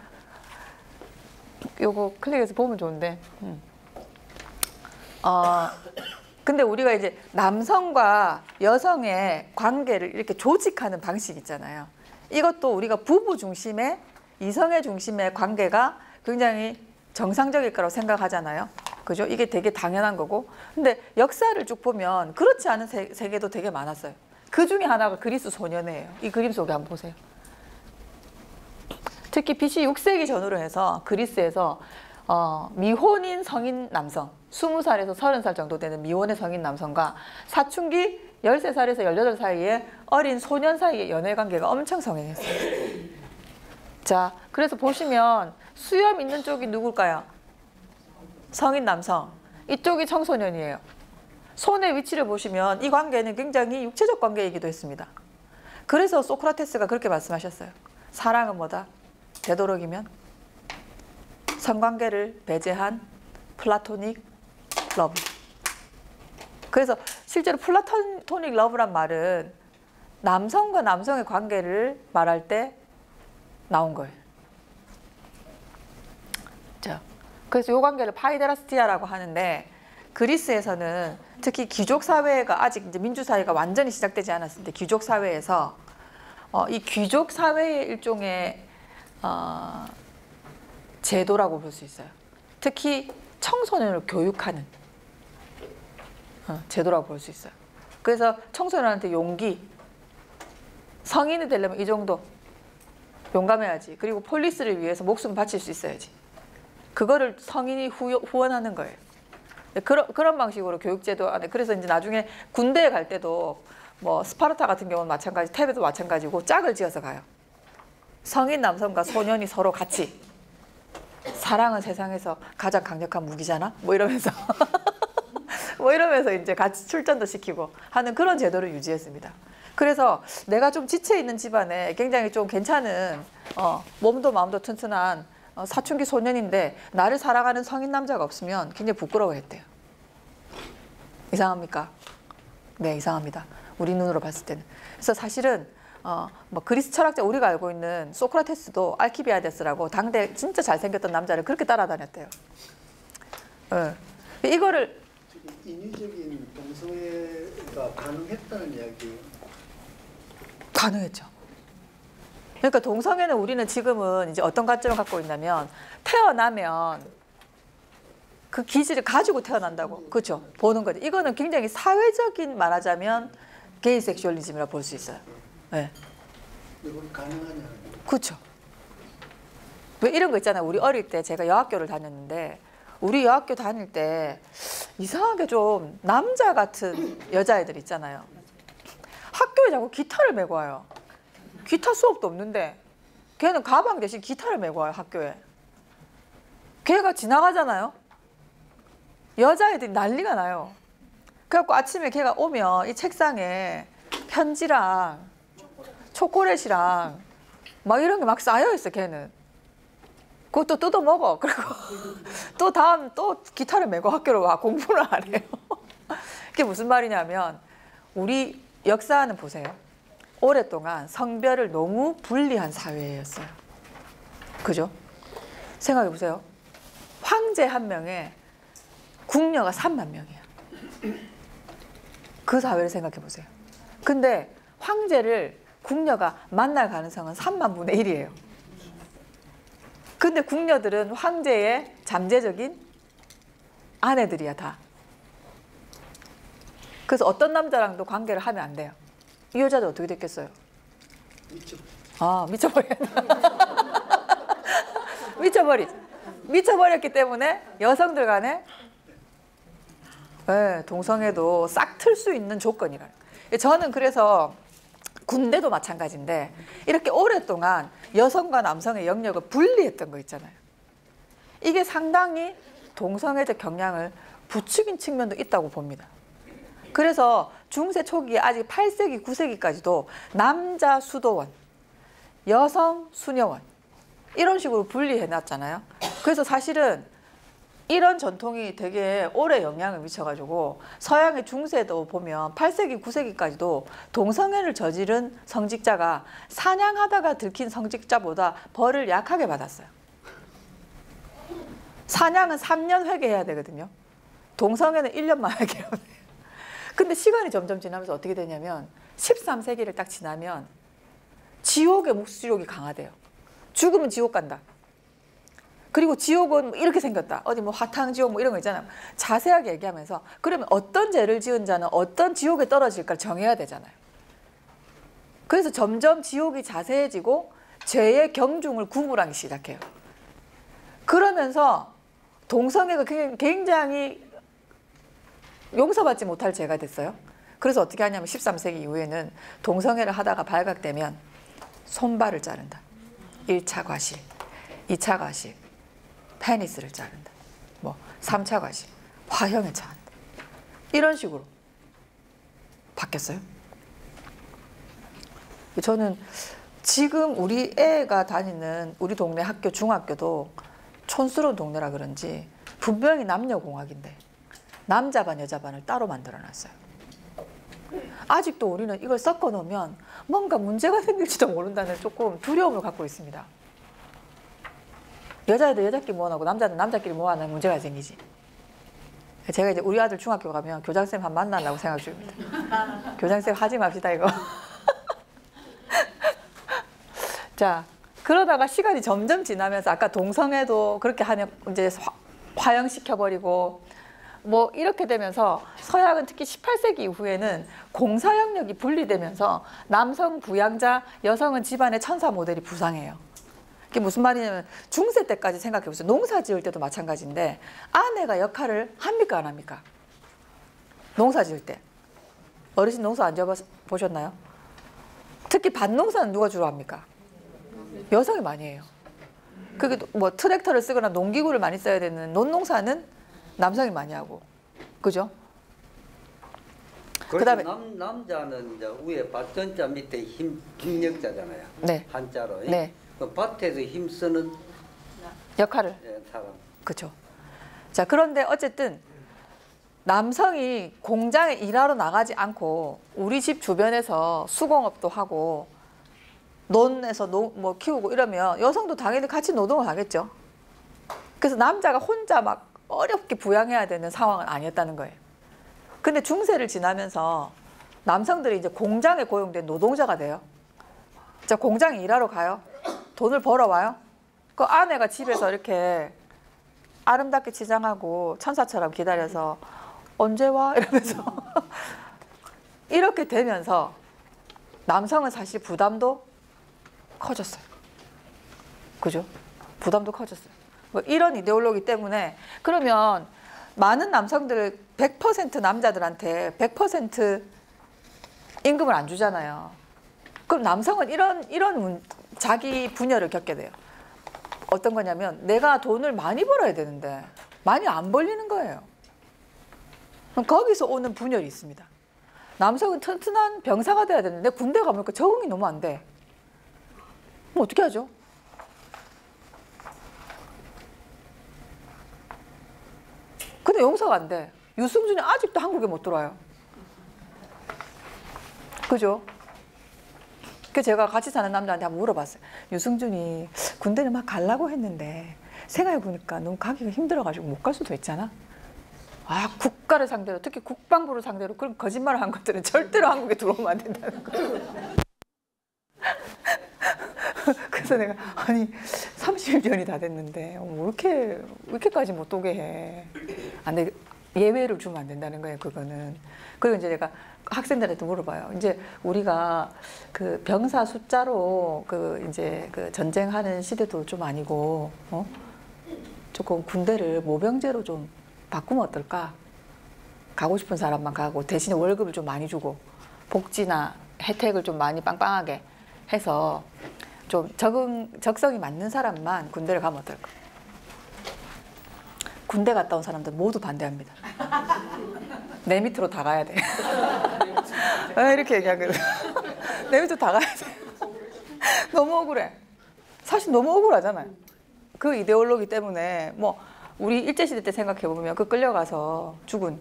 요거 클릭해서 보면 좋은데. 근데 우리가 이제 남성과 여성의 관계를 이렇게 조직하는 방식 있잖아요. 이것도 우리가 부부 중심의, 이성의 중심의 관계가 굉장히 정상적일 거라고 생각하잖아요. 그죠? 이게 되게 당연한 거고. 근데 역사를 쭉 보면 그렇지 않은 세계도 되게 많았어요. 그 중에 하나가 그리스 소년회예요. 이 그림 속에 한번 보세요. 특히 BC 6세기 전후로 해서 그리스에서 미혼인 성인 남성, 20살에서 30살 정도 되는 미혼의 성인 남성과 사춘기 13살에서 18살 사이에 어린 소년 사이의 연애관계가 엄청 성행했어요. 자, 그래서 보시면 수염 있는 쪽이 누굴까요? 성인 남성. 이쪽이 청소년이에요. 손의 위치를 보시면 이 관계는 굉장히 육체적 관계이기도 했습니다. 그래서 소크라테스가 그렇게 말씀하셨어요. 사랑은 뭐다? 되도록이면 성관계를 배제한 플라토닉 러브. 그래서 실제로 플라토닉 러브란 말은 남성과 남성의 관계를 말할 때 나온 거예요. 자, 그래서 이 관계를 파이데라스티아라고 하는데 그리스에서는 특히 귀족 사회가 아직 이제 민주 사회가 완전히 시작되지 않았을 때 귀족 사회에서 이 귀족 사회의 일종의 제도라고 볼 수 있어요. 특히 청소년을 교육하는 제도라고 볼 수 있어요. 그래서 청소년한테 용기, 성인이 되려면 이 정도 용감해야지. 그리고 폴리스를 위해서 목숨 바칠 수 있어야지. 그거를 성인이 후원하는 거예요. 그런 방식으로 교육제도 안에. 그래서 이제 나중에 군대에 갈 때도 뭐 스파르타 같은 경우는 마찬가지, 테베도 마찬가지고 짝을 지어서 가요. 성인 남성과 소년이 서로 같이 사랑은 세상에서 가장 강력한 무기잖아. 뭐 이러면서 뭐 이러면서 이제 같이 출전도 시키고 하는 그런 제도를 유지했습니다. 그래서 내가 좀 지쳐 있는 집안에 굉장히 좀 괜찮은 몸도 마음도 튼튼한 사춘기 소년인데 나를 사랑하는 성인 남자가 없으면 굉장히 부끄러워했대요. 이상합니까? 네, 이상합니다. 우리 눈으로 봤을 때는. 그래서 사실은 뭐 그리스 철학자 우리가 알고 있는 소크라테스도 알키비아데스라고 당대 진짜 잘생겼던 남자를 그렇게 따라다녔대요. 이거를 인위적인 동성애가 가능했다는 이야기. 가능했죠. 그러니까 동성애는 우리는 지금은 이제 어떤 관점을 갖고 있냐면 태어나면 그 기질을 가지고 태어난다고, 그렇죠? 보는 거죠. 이거는 굉장히 사회적인 말하자면 게이 섹슈얼리즘이라 볼 수 있어요. 네. 이건 가능하냐? 그렇죠. 왜 이런 거 있잖아요. 우리 어릴 때 제가 여학교를 다녔는데 우리 여학교 다닐 때 이상하게 좀 남자 같은 여자애들 있잖아요. 학교에 자꾸 기타를 메고 와요. 기타 수업도 없는데 걔는 가방 대신 기타를 메고 와요, 학교에. 걔가 지나가잖아요. 여자애들이 난리가 나요. 그래갖고 아침에 걔가 오면 이 책상에 편지랑 초콜릿이랑 막 이런 게 막 쌓여있어, 걔는. 그것도 뜯어 먹어. 그리고 또 다음 또 기타를 메고 학교로 와. 공부를 안 해요. 그게 무슨 말이냐면 우리 역사는 보세요. 오랫동안 성별을 너무 분리한 사회였어요. 그죠? 생각해 보세요. 황제 한 명에 궁녀가 3만 명이야. 그 사회를 생각해 보세요. 근데 황제를 궁녀가 만날 가능성은 3만 분의 1이에요. 근데 궁녀들은 황제의 잠재적인 아내들이야, 다. 그래서 어떤 남자랑도 관계를 하면 안 돼요. 이 여자도 어떻게 됐겠어요? 미쳐버렸다. 미쳐버렸기 때문에 여성들 간에 동성애도 싹 틀 수 있는 조건이라. 저는 그래서 군대도 마찬가지인데 이렇게 오랫동안 여성과 남성의 영역을 분리했던 거 있잖아요. 이게 상당히 동성애적 경향을 부추긴 측면도 있다고 봅니다. 그래서 중세 초기에 아직 8세기, 9세기까지도 남자 수도원, 여성 수녀원 이런 식으로 분리해놨잖아요. 그래서 사실은 이런 전통이 되게 오래 영향을 미쳐가지고 서양의 중세도 보면 8세기, 9세기까지도 동성애를 저지른 성직자가 사냥하다가 들킨 성직자보다 벌을 약하게 받았어요. 사냥은 3년 회개해야 되거든요. 동성애는 1년만 회개해야 돼요. 근데 시간이 점점 지나면서 어떻게 되냐면 13세기를 딱 지나면 지옥의 묵시록이 강화돼요. 죽으면 지옥 간다. 그리고 지옥은 이렇게 생겼다. 어디 뭐 화탕지옥 뭐 이런 거 있잖아요. 자세하게 얘기하면서 그러면 어떤 죄를 지은 자는 어떤 지옥에 떨어질까 정해야 되잖아요. 그래서 점점 지옥이 자세해지고 죄의 경중을 구분하기 시작해요. 그러면서 동성애가 굉장히 용서받지 못할 죄가 됐어요. 그래서 어떻게 하냐면 13세기 이후에는 동성애를 하다가 발각되면 손발을 자른다. 1차 과실, 2차 과실, 페니스를 자른다. 뭐 3차 과실, 화형에 처한다. 이런 식으로 바뀌었어요. 저는 지금 우리 애가 다니는 우리 동네 학교, 중학교도 촌스러운 동네라 그런지 분명히 남녀공학인데 남자 반, 여자 반을 따로 만들어놨어요. 아직도 우리는 이걸 섞어 놓으면 뭔가 문제가 생길지도 모른다는 조금 두려움을 갖고 있습니다. 여자애들 여자끼리 모아놓고 남자는 남자끼리 모아놓으면 문제가 생기지. 제가 이제 우리 아들 중학교 가면 교장쌤 한 만나려고 생각 중입니다. 교장쌤 하지 맙시다 이거. 자, 그러다가 시간이 점점 지나면서 아까 동성애도 그렇게 하면 이제 화형시켜버리고 뭐 이렇게 되면서 서양은 특히 18세기 이후에는 공사 영역이 분리되면서 남성 부양자, 여성은 집안의 천사 모델이 부상해요. 그게 무슨 말이냐면 중세 때까지 생각해 보세요. 농사 지을 때도 마찬가지인데 아내가 역할을 합니까 안 합니까? 농사 지을 때. 어르신 농사 안 지어 보셨나요? 특히 밭농사는 누가 주로 합니까? 여성이 많이 해요. 그게 뭐 트랙터를 쓰거나 농기구를 많이 써야 되는 논농사는 남성이 많이 하고. 그죠? 그다음에 남자는 이제 위에 밭전자 밑에 힘력자잖아요. 네. 한자로. 네. 그 밭에서 힘쓰는 역할을. 사람. 그렇죠. 자, 그런데 어쨌든 남성이 공장에 일하러 나가지 않고 우리 집 주변에서 수공업도 하고 논에서 뭐 키우고 이러면 여성도 당연히 같이 노동을 하겠죠. 그래서 남자가 혼자 막 어렵게 부양해야 되는 상황은 아니었다는 거예요. 근데 중세를 지나면서 남성들이 이제 공장에 고용된 노동자가 돼요. 자, 공장에 일하러 가요. 돈을 벌어와요. 그 아내가 집에서 이렇게 아름답게 치장하고 천사처럼 기다려서 언제 와? 이러면서 이렇게 되면서 남성은 사실 부담도 커졌어요. 그죠? 부담도 커졌어요. 뭐 이런 이데올로기 때문에 그러면 많은 남성들 100% 남자들한테 100% 임금을 안 주잖아요. 그럼 남성은 이런 자기 분열을 겪게 돼요. 어떤 거냐면 내가 돈을 많이 벌어야 되는데 많이 안 벌리는 거예요. 그럼 거기서 오는 분열이 있습니다. 남성은 튼튼한 병사가 돼야 되는데 군대 가면 적응이 너무 안 돼. 뭐 어떻게 하죠? 근데 용서가 안 돼. 유승준이 아직도 한국에 못 들어와요. 그죠? 그래서 제가 같이 사는 남자한테 한번 물어봤어요. 유승준이 군대를 막 가려고 했는데 생각해보니까 너무 가기가 힘들어가지고 못 갈 수도 있잖아. 아, 국가를 상대로, 특히 국방부를 상대로 그런 거짓말을 한 것들은 절대로 한국에 들어오면 안 된다는 거예요. 그래서 내가 아니 30년이 다 됐는데 왜 이렇게까지 못 오게 해. 안 돼. 예외를 주면 안 된다는 거예요. 그거는. 그리고 이제 내가 학생들한테 물어봐요. 이제 우리가 그 병사 숫자로 이제 전쟁하는 시대도 좀 아니고 조금 군대를 모병제로 좀 바꾸면 어떨까? 가고 싶은 사람만 가고 대신에 월급을 좀 많이 주고 복지나 혜택을 좀 많이 빵빵하게 해서 좀 적성이 맞는 사람만 군대를 가면 어떨까? 군대 갔다 온 사람들 모두 반대합니다. 내 밑으로 다 가야 돼. 이렇게 얘기하거든. 내 밑으로 다 가야 돼. 너무 억울해. 사실 너무 억울하잖아요. 그 이데올로기 때문에 뭐 우리 일제시대 때 생각해보면 그 끌려가서 죽은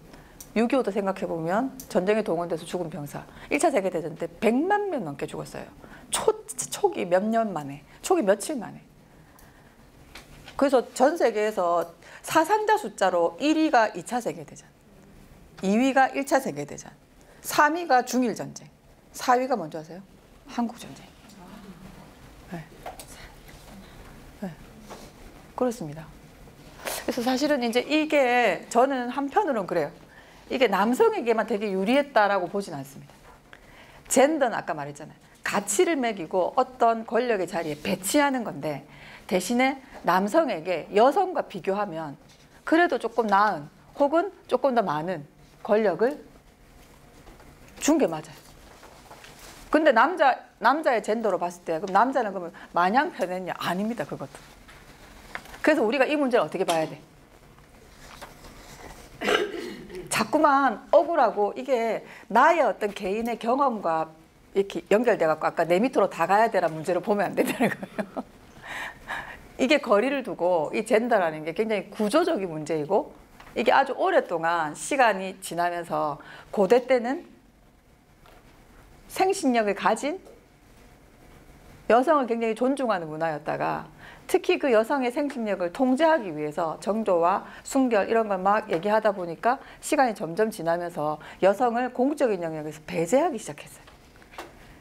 6.25도 생각해보면 전쟁에 동원돼서 죽은 병사 1차 세계대전 때 100만 명 넘게 죽었어요. 초기 몇 년 만에, 초기 며칠 만에. 그래서 전 세계에서 사상자 숫자로 1위가 2차 세계대전, 2위가 1차 세계대전, 3위가 중일전쟁, 4위가 뭔지 아세요? 한국전쟁. 네. 네. 그렇습니다. 그래서 사실은 이제 이게 저는 한편으로는 그래요. 이게 남성에게만 되게 유리했다라고 보진 않습니다. 젠더는 아까 말했잖아요. 가치를 매기고 어떤 권력의 자리에 배치하는 건데 대신에 남성에게 여성과 비교하면 그래도 조금 나은 혹은 조금 더 많은 권력을 준 게 맞아요. 근데 남자의 젠더로 봤을 때 그럼 남자는 그러면 마냥 편했냐? 아닙니다. 그것도. 그래서 우리가 이 문제를 어떻게 봐야 돼? 자꾸만 억울하고 이게 나의 어떤 개인의 경험과 이렇게 연결돼 갖고 아까 내 밑으로 다 가야 되라는 문제로 보면 안 된다는 거예요. 이게 거리를 두고 이 젠더라는 게 굉장히 구조적인 문제이고 이게 아주 오랫동안 시간이 지나면서 고대 때는 생식력을 가진 여성을 굉장히 존중하는 문화였다가 특히 그 여성의 생식력을 통제하기 위해서 정조와 순결 이런 걸 막 얘기하다 보니까 시간이 점점 지나면서 여성을 공적인 영역에서 배제하기 시작했어요.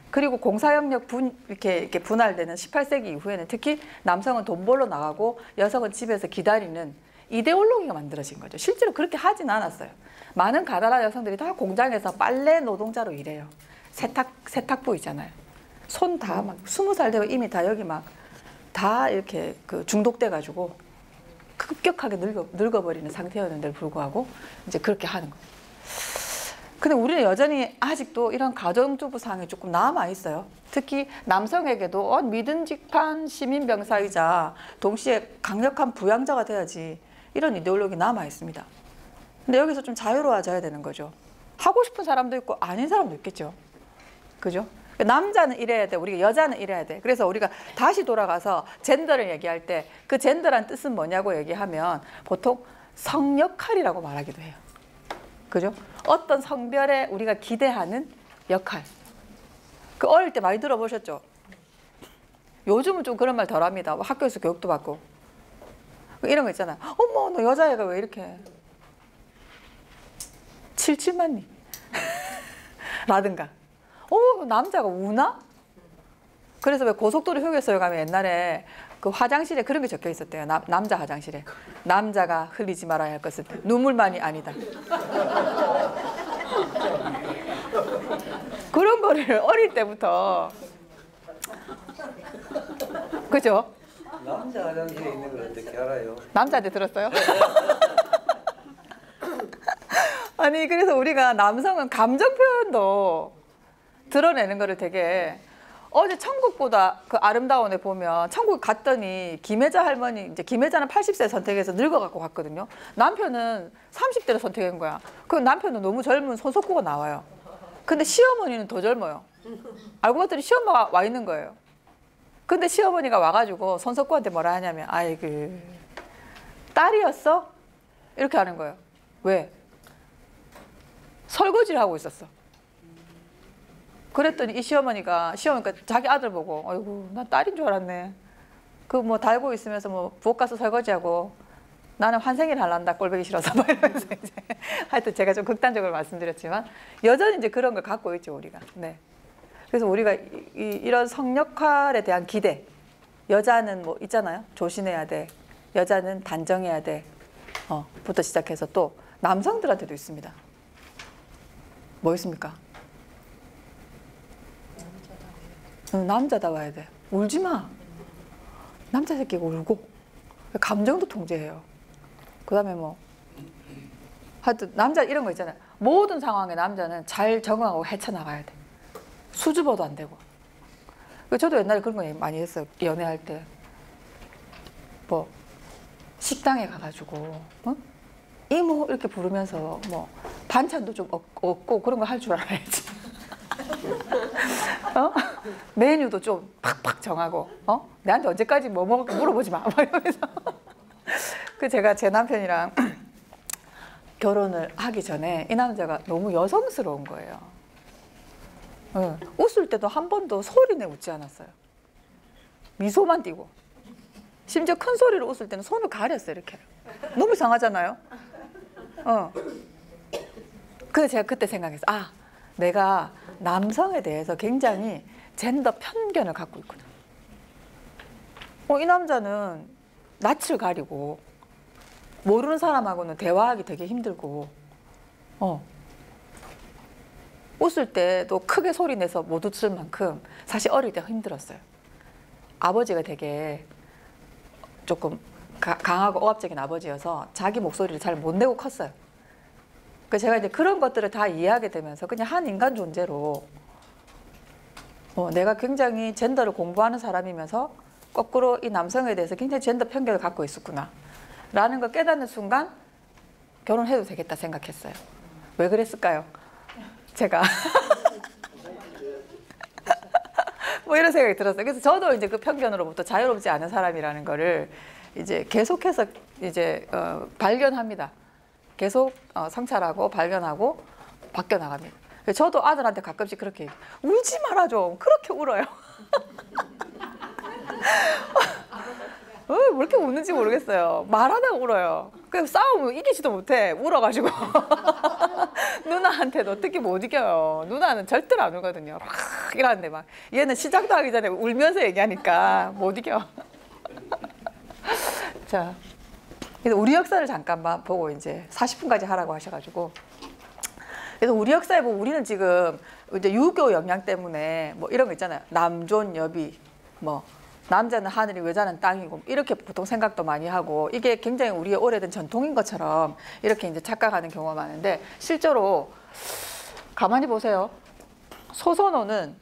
그리고 공사영역 이렇게 분할되는 18세기 이후에는 특히 남성은 돈 벌러 나가고 여성은 집에서 기다리는 이데올로기가 만들어진 거죠. 실제로 그렇게 하진 않았어요. 많은 가나다 여성들이 다 공장에서 빨래 노동자로 일해요. 세탁부 있잖아요. 손 다 막 20살 되고 이미 다 여기 막 다 이렇게 그 중독돼 가지고 급격하게 늙어버리는 상태였는데도 불구하고 이제 그렇게 하는 거예요. 근데 우리는 여전히 아직도 이런 가정주부 상이 조금 남아 있어요. 특히 남성에게도 믿음직한 시민병사이자 동시에 강력한 부양자가 돼야지 이런 이데올로기 남아 있습니다. 근데 여기서 좀 자유로워져야 되는 거죠. 하고 싶은 사람도 있고 아닌 사람도 있겠죠. 그죠? 남자는 이래야 돼. 우리가 여자는 이래야 돼. 그래서 우리가 다시 돌아가서 젠더를 얘기할 때 그 젠더란 뜻은 뭐냐고 얘기하면 보통 성역할이라고 말하기도 해요. 그죠? 어떤 성별에 우리가 기대하는 역할. 그 어릴 때 많이 들어보셨죠? 요즘은 좀 그런 말 덜 합니다. 학교에서 교육도 받고. 이런 거 있잖아. 어머, 너 여자애가 왜 이렇게. 77만니. 라든가. 남자가 우나? 그래서 왜 고속도로 휴게소에 가면 옛날에 그 화장실에 그런 게 적혀 있었대요. 남자 화장실에. 남자가 흘리지 말아야 할 것은 눈물만이 아니다. 그런 거를 어릴 때부터. 그죠? 남자 화장실에 있는 걸 어떻게 알아요? 남자한테 들었어요? 아니 그래서 우리가 남성은 감정 표현도 드러내는 거를 되게 어제 천국보다 그 아름다운에 보면 천국 갔더니 김혜자 할머니 이제 김혜자는 80세 선택해서 늙어갖고 갔거든요. 남편은 30대로 선택한 거야. 그 남편은 너무 젊은 손석구가 나와요. 근데 시어머니는 더 젊어요. 알고 봤더니 시엄마가 와 있는 거예요. 근데 시어머니가 와가지고 손석구한테 뭐라 하냐면 아이고 딸이었어? 이렇게 하는 거예요. 왜? 설거지를 하고 있었어. 그랬더니 이 시어머니가 자기 아들 보고 아이고 난 딸인 줄 알았네. 그 뭐 달고 있으면서 뭐 부엌 가서 설거지하고 나는 환생일 할란다 꼴보기 싫어서 뭐 이러면서 이제 하여튼 제가 좀 극단적으로 말씀드렸지만 여전히 이제 그런 걸 갖고 있죠 우리가. 네. 그래서 우리가 이런 성역할에 대한 기대. 여자는 뭐 있잖아요. 조신해야 돼. 여자는 단정해야 돼. 부터 시작해서 또 남성들한테도 있습니다. 뭐 있습니까? 남자다워야 돼. 울지 마. 남자 새끼가 울고 감정도 통제해요. 그다음에 뭐 하여튼 남자 이런 거 있잖아요. 모든 상황에 남자는 잘 적응하고 헤쳐나가야 돼. 수줍어도 안 되고. 저도 옛날에 그런 거 많이 했어요. 연애할 때. 뭐 식당에 가가지고 이모 이렇게 부르면서 뭐 반찬도 좀 얻고 그런 거 할 줄 알아야지. 메뉴도 좀 팍팍 정하고 내한테 언제까지 뭐 먹을까 물어보지 마. 이러면서 제가 제 남편이랑 결혼을 하기 전에 이 남자가 너무 여성스러운 거예요. 웃을 때도 한 번도 소리내 웃지 않았어요. 미소만 띄고 심지어 큰 소리로 웃을 때는 손을 가렸어요. 이렇게 너무 이상하잖아요. 그래서 제가 그때 생각했어요. 내가 남성에 대해서 굉장히 젠더 편견을 갖고 있구나. 이 남자는 낯을 가리고 모르는 사람하고는 대화하기 되게 힘들고 웃을 때도 크게 소리 내서 못 웃을 만큼 사실 어릴 때 힘들었어요. 아버지가 되게 조금 강하고 억압적인 아버지여서 자기 목소리를 잘 못 내고 컸어요. 그래서 제가 이제 그런 것들을 다 이해하게 되면서 그냥 한 인간 존재로 내가 굉장히 젠더를 공부하는 사람이면서 거꾸로 이 남성에 대해서 굉장히 젠더 편견을 갖고 있었구나 라는 걸 깨닫는 순간 결혼해도 되겠다 생각했어요. 왜 그랬을까요? 제가 뭐 이런 생각이 들었어요. 그래서 저도 이제 그 편견으로부터 자유롭지 않은 사람이라는 거를 이제 계속해서 이제 발견합니다. 계속 성찰하고 발견하고 바뀌어 나갑니다. 저도 아들한테 가끔씩 그렇게 울지 마라 좀 그렇게 울어요. 왜 이렇게 웃는지 모르겠어요. 말하다가 울어요. 그냥 싸우면 이기지도 못해. 울어가지고. 누나한테도 어떻게 못 이겨요. 누나는 절대로 안 울거든요. 막 이러는데 막 얘는 시작도 하기 전에 울면서 얘기하니까 못 이겨. 자, 그래서 우리 역사를 잠깐만 보고 이제 40분까지 하라고 하셔가지고. 그래서 우리 역사에 보면 우리는 지금 이제 유교 영향 때문에 뭐 이런 거 있잖아요. 남존 여비, 뭐 남자는 하늘이 여자는 땅이고 이렇게 보통 생각도 많이 하고 이게 굉장히 우리의 오래된 전통인 것처럼 이렇게 이제 착각하는 경우가 많은데 실제로 가만히 보세요. 소선호는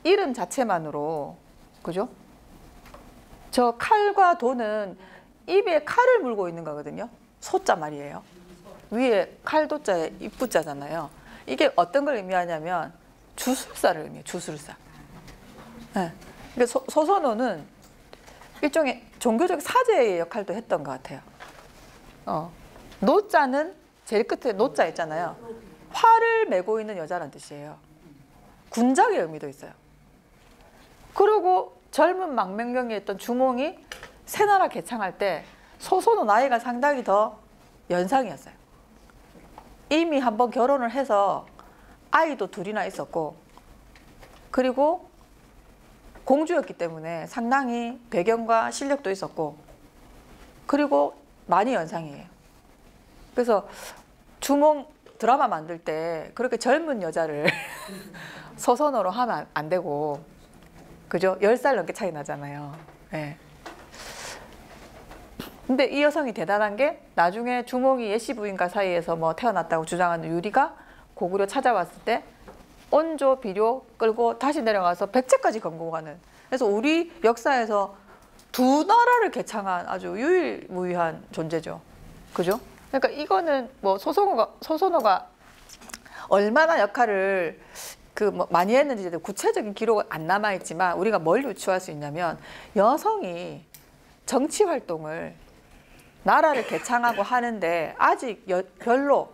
이름 자체만으로 그죠? 저 칼과 도는 입에 칼을 물고 있는 거거든요. 소자 말이에요. 위에 칼도자에 입부자잖아요. 이게 어떤 걸 의미하냐면 주술사를 의미해요. 주술사. 네. 소선호는 일종의 종교적 사제의 역할도 했던 것 같아요. 노자는 제일 끝에 노자 있잖아요. 활을 메고 있는 여자라는 뜻이에요. 군장의 의미도 있어요. 그리고 젊은 망명경이었던 주몽이 새나라 개창할 때 소선호 나이가 상당히 더 연상이었어요. 이미 한번 결혼을 해서 아이도 둘이나 있었고 그리고 공주였기 때문에 상당히 배경과 실력도 있었고 그리고 많이 연상이에요. 그래서 주몽 드라마 만들 때 그렇게 젊은 여자를 소선호로 하면 안 되고 그죠? 10살 넘게 차이 나잖아요. 네. 근데 이 여성이 대단한 게 나중에 주몽이 예시 부인과 사이에서 뭐 태어났다고 주장하는 유리가 고구려 찾아왔을 때 온조 비료 끌고 다시 내려가서 백제까지 건고 가는. 그래서 우리 역사에서 두 나라를 개창한 아주 유일무이한 존재죠. 그죠? 그러니까 이거는 뭐 소선호가 얼마나 역할을 뭐 많이 했는지 구체적인 기록은 안 남아 있지만 우리가 뭘 유추할 수 있냐면 여성이 정치 활동을 나라를 개창하고 하는데 아직 별로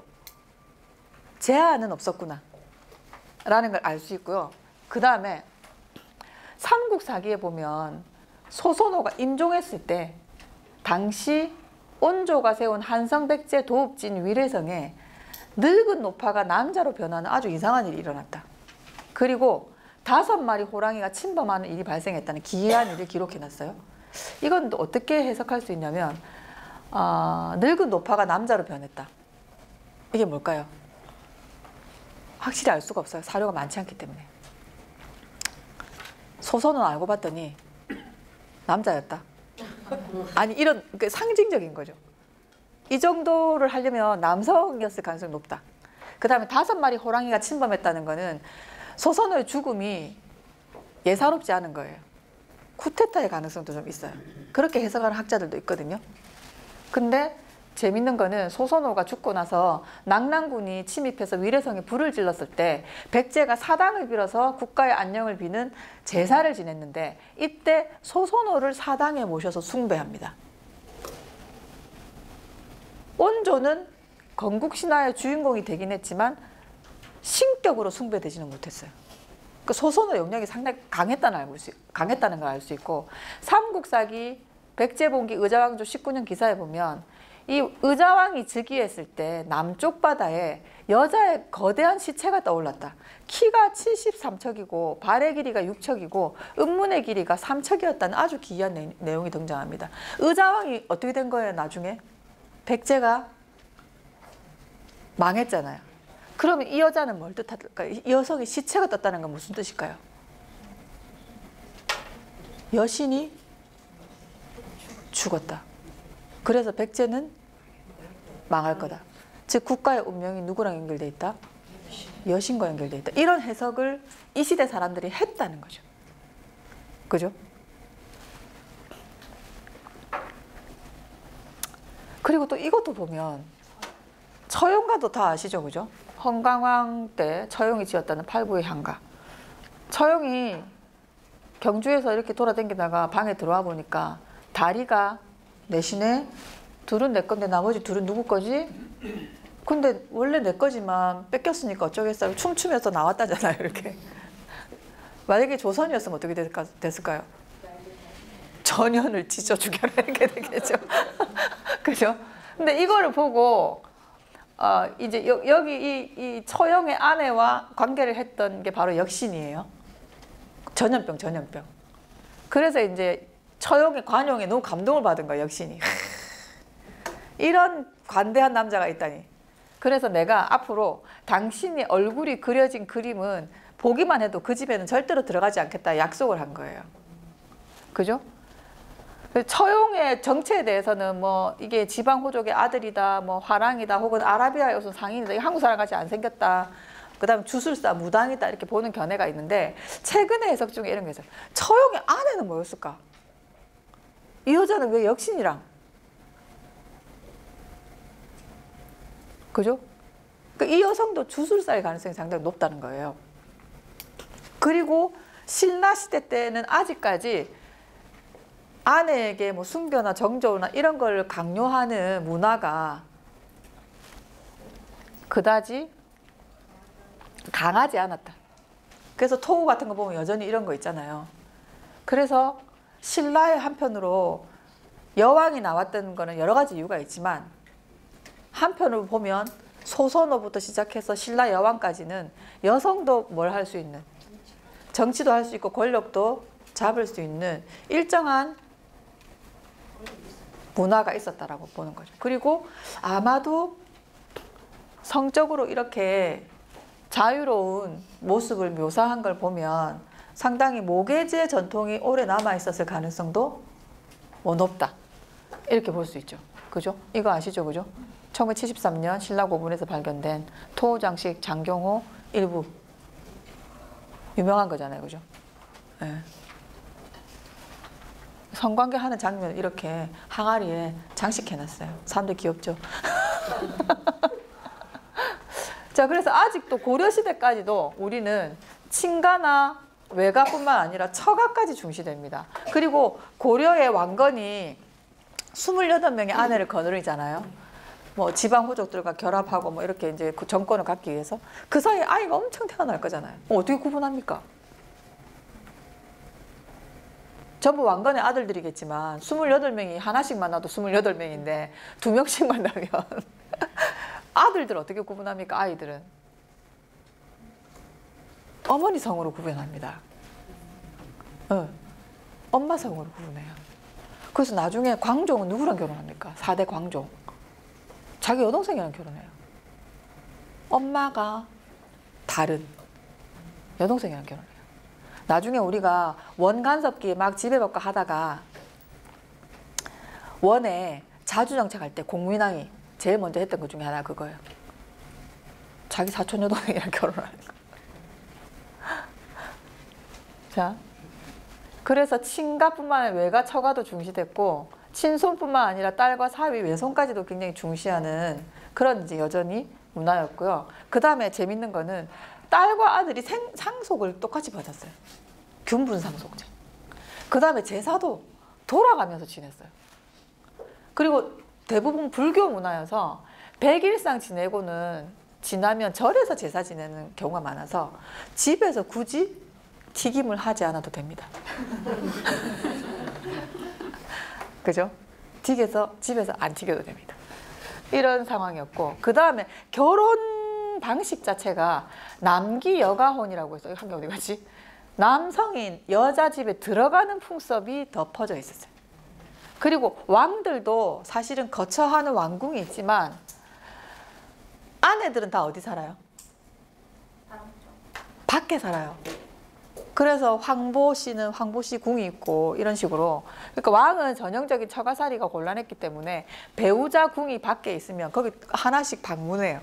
제한은 없었구나 라는 걸 알 수 있고요. 그 다음에 삼국사기에 보면 소선호가 임종했을 때 당시 온조가 세운 한성백제 도읍진 위례성에 늙은 노파가 남자로 변하는 아주 이상한 일이 일어났다. 그리고 5마리 호랑이가 침범하는 일이 발생했다는 기이한 일을 기록해놨어요. 이건 또 어떻게 해석할 수 있냐면 늙은 노파가 남자로 변했다. 이게 뭘까요? 확실히 알 수가 없어요. 사료가 많지 않기 때문에. 소선호는 알고 봤더니 남자였다. 아니 이런 상징적인 거죠. 이 정도를 하려면 남성이었을 가능성이 높다. 그 다음에 5마리 호랑이가 침범했다는 거는 소선호의 죽음이 예사롭지 않은 거예요. 쿠데타의 가능성도 좀 있어요. 그렇게 해석하는 학자들도 있거든요. 근데 재밌는 거는 소선호가 죽고 나서 낙랑군이 침입해서 위례성에 불을 질렀을 때 백제가 사당을 빌어서 국가의 안녕을 비는 제사를 지냈는데 이때 소선호를 사당에 모셔서 숭배합니다. 온조는 건국신화의 주인공이 되긴 했지만 신격으로 숭배되지는 못했어요. 그 소선호 영역이 상당히 강했다는 걸 알 수 있고 삼국사기 백제봉기 의자왕조 19년 기사에 보면 이 의자왕이 즉위했을 때 남쪽 바다에 여자의 거대한 시체가 떠올랐다. 키가 73척이고 발의 길이가 6척이고 음문의 길이가 3척이었다는 아주 기이한 내용이 등장합니다. 의자왕이 어떻게 된 거예요? 나중에 백제가 망했잖아요. 그러면 이 여자는 뭘 뜻할까요? 이 여성의 시체가 떴다는 건 무슨 뜻일까요? 여신이 죽었다. 그래서 백제는 망할 거다. 즉 국가의 운명이 누구랑 연결돼 있다? 여신과 연결돼 있다. 이런 해석을 이 시대 사람들이 했다는 거죠. 그죠? 그리고 또 이것도 보면 처용가도 다 아시죠? 그죠? 헌강왕 때 처용이 지었다는 팔부의 향가. 처용이 경주에서 이렇게 돌아다니다가 방에 들어와 보니까 다리가 내시네? 둘은 내 건데 나머지 둘은 누구 거지? 근데 원래 내 거지만 뺏겼으니까 어쩌겠어요. 춤추면서 나왔다잖아요. 이렇게. 만약에 조선이었으면 어떻게 됐을까요? 전현을 찢어 죽여라 이렇게 되겠죠. 그죠? 근데 이거를 보고 이제 여기 이 처형의 아내와 관계를 했던 게 바로 역신이에요. 전염병. 그래서 이제 처형의 관용에 너무 감동을 받은 거예요, 역신이. 이런 관대한 남자가 있다니. 그래서 내가 앞으로 당신이 얼굴이 그려진 그림은 보기만 해도 그 집에는 절대로 들어가지 않겠다 약속을 한 거예요. 그죠? 처용의 정체에 대해서는 뭐 이게 지방 호족의 아들이다, 뭐 화랑이다, 혹은 아라비아의 무슨 상인이다, 한국 사람 같이 안 생겼다. 그다음 주술사, 무당이다 이렇게 보는 견해가 있는데 최근의 해석 중에 이런 게 있어요. 처용의 아내는 뭐였을까? 이 여자는 왜 역신이랑? 그죠? 그러니까 이 여성도 주술사의 가능성이 상당히 높다는 거예요. 그리고 신라 시대 때는 아직까지 아내에게 뭐 순교나 정조나 이런 걸 강요하는 문화가 그다지 강하지 않았다. 그래서 토우 같은 거 보면 여전히 이런 거 있잖아요. 그래서 신라의 한편으로 여왕이 나왔던 거는 여러 가지 이유가 있지만 한편으로 보면 소선호부터 시작해서 신라 여왕까지는 여성도 뭘 할 수 있는, 정치도 할 수 있고 권력도 잡을 수 있는 일정한 문화가 있었다라고 보는 거죠. 그리고 아마도 성적으로 이렇게 자유로운 모습을 묘사한 걸 보면 상당히 모계제 전통이 오래 남아 있었을 가능성도 뭐 높다. 이렇게 볼 수 있죠. 그죠? 이거 아시죠? 그죠? 1973년 신라 고문에서 발견된 토 장식 장경호 일부. 유명한 거잖아요. 그죠? 네. 성관계 하는 장면을 이렇게 항아리에 장식해놨어요. 사람들 귀엽죠? 자, 그래서 아직도 고려시대까지도 우리는 친가나 외가뿐만 아니라 처가까지 중시됩니다. 그리고 고려의 왕건이 28명의 아내를 거느리잖아요. 뭐 지방 호족들과 결합하고 뭐 이렇게 이제 그 정권을 갖기 위해서 그 사이에 아이가 엄청 태어날 거잖아요. 어떻게 구분합니까? 전부 왕건의 아들들이겠지만 28명이 하나씩 만나도 28명인데 2명씩 만나면 아들들 어떻게 구분합니까? 아이들은 어머니 성으로 구분합니다. 엄마 성으로 구분해요. 그래서 나중에 광종은 누구랑 결혼합니까? 4대 광종. 자기 여동생이랑 결혼해요. 엄마가 다른 여동생이랑 결혼해요. 나중에 우리가 원간섭기에 막 지배받고 하다가 원에 자주 정착할 때 공민왕이 제일 먼저 했던 것 중에 하나 그거예요. 자기 사촌 여동생이랑 결혼하는 거. 자, 그래서 친가뿐만 아니라 외가, 처가도 중시됐고 친손뿐만 아니라 딸과 사위, 외손까지도 굉장히 중시하는 그런 이제 여전히 문화였고요. 그 다음에 재밌는 거는 딸과 아들이 상속을 똑같이 받았어요. 균분상속제. 그 다음에 제사도 돌아가면서 지냈어요. 그리고 대부분 불교 문화여서 100일상 지나면 절에서 제사 지내는 경우가 많아서 집에서 굳이 튀김을 하지 않아도 됩니다. 그죠? 집에서 안 튀겨도 됩니다. 이런 상황이었고, 그 다음에 결혼 방식 자체가 남기 여가혼이라고 해서 한 게 어디 갔지? 남성인 여자 집에 들어가는 풍습이 더 퍼져 있었어요. 그리고 왕들도 사실은 거처하는 왕궁이 있지만 아내들은 다 어디 살아요? 밖에 살아요. 그래서 황보씨는 황보씨 궁이 있고 이런 식으로. 그러니까 왕은 전형적인 처가살이가 곤란했기 때문에 배우자 궁이 밖에 있으면 거기 하나씩 방문해요.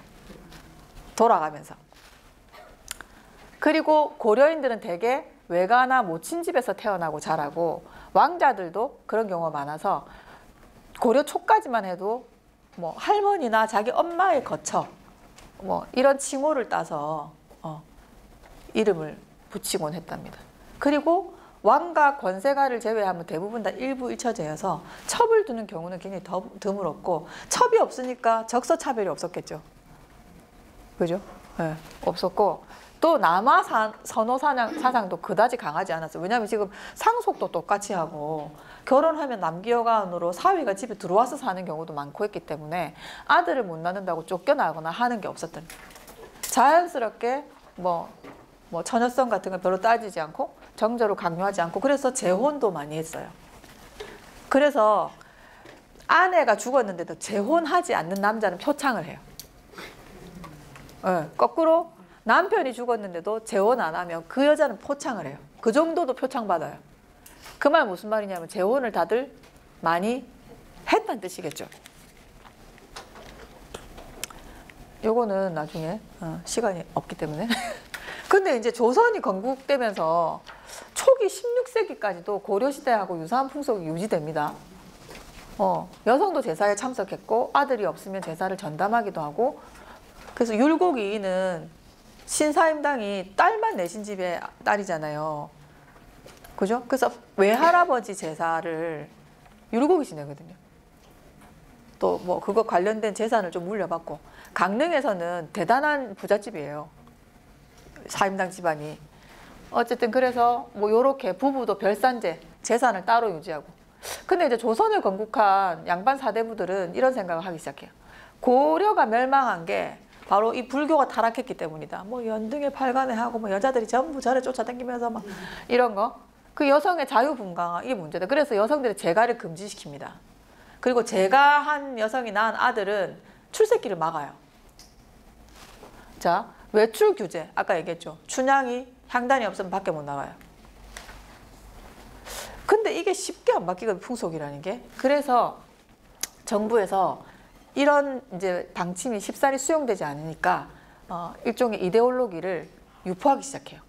돌아가면서. 그리고 고려인들은 대개 외가나 모친집에서 태어나고 자라고 왕자들도 그런 경우가 많아서 고려 초까지만 해도 뭐 할머니나 자기 엄마의 거처 뭐 이런 칭호를 따서 이름을 붙이곤 했답니다. 그리고 왕과 권세가를 제외하면 대부분 다 일부 일처제여서 첩을 두는 경우는 굉장히 드물었고 첩이 없으니까 적서차별이 없었겠죠. 그죠? 네, 없었고 또 남아 선호 사상도 그다지 강하지 않았어요. 왜냐하면 지금 상속도 똑같이 하고 결혼하면 남기여간으로 사위가 집에 들어와서 사는 경우도 많고 했기 때문에 아들을 못 낳는다고 쫓겨나거나 하는 게 없었던 거예요. 자연스럽게 뭐 처녀성 같은 걸 별로 따지지 않고 정조를 강요하지 않고 그래서 재혼도 많이 했어요. 그래서 아내가 죽었는데도 재혼하지 않는 남자는 표창을 해요. 네, 거꾸로 남편이 죽었는데도 재혼 안 하면 그 여자는 포창을 해요. 그 정도도 표창 받아요. 그 말 무슨 말이냐면 재혼을 다들 많이 했다는 뜻이겠죠. 요거는 나중에 시간이 없기 때문에. 근데 이제 조선이 건국되면서 초기 16세기까지도 고려시대하고 유사한 풍속이 유지됩니다. 여성도 제사에 참석했고 아들이 없으면 제사를 전담하기도 하고 그래서 율곡이인은 신사임당이 딸만 내신 집의 딸이잖아요. 그죠? 그래서 외할아버지 제사를 율곡이 지내거든요. 또 뭐 그거 관련된 재산을 좀 물려받고 강릉에서는 대단한 부잣집이에요. 사임당 집안이. 어쨌든 그래서 뭐 요렇게 부부도 별산제 재산을 따로 유지하고. 근데 이제 조선을 건국한 양반 사대부들은 이런 생각을 하기 시작해요. 고려가 멸망한 게 바로 이 불교가 타락했기 때문이다. 뭐 연등에 발간해하고 뭐 여자들이 전부 절에 쫓아다니면서 막 이런 거. 그 여성의 자유분강 이게 문제다. 그래서 여성들의 재가를 금지시킵니다. 그리고 재가한 여성이 낳은 아들은 출세기를 막아요. 자, 외출 규제. 아까 얘기했죠. 춘향이 향단이 없으면 밖에 못 나가요. 근데 이게 쉽게 안 바뀌거든, 풍속이라는 게. 그래서 정부에서 이런 이제 방침이 쉽사리 수용되지 않으니까 일종의 이데올로기를 유포하기 시작해요.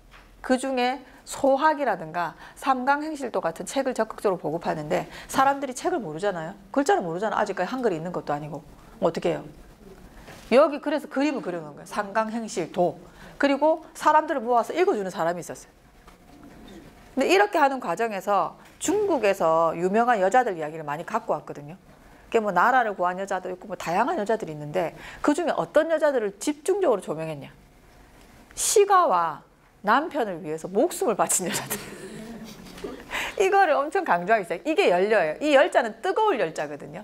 그 중에 소학이라든가 삼강행실도 같은 책을 적극적으로 보급하는데 사람들이 책을 모르잖아요. 글자를 모르잖아. 아직까지 한글이 있는 것도 아니고. 어떻게 해요? 여기 그래서 그림을 그려놓은 거예요. 삼강행실도. 그리고 사람들을 모아서 읽어주는 사람이 있었어요. 근데 이렇게 하는 과정에서 중국에서 유명한 여자들 이야기를 많이 갖고 왔거든요. 그게 뭐 나라를 구한 여자도 있고 뭐 다양한 여자들이 있는데 그 중에 어떤 여자들을 집중적으로 조명했냐. 시가와 남편을 위해서 목숨을 바친 여자들. 이거를 엄청 강조하기 시작해요. 이게 열려요. 이 열자는 뜨거울 열자거든요.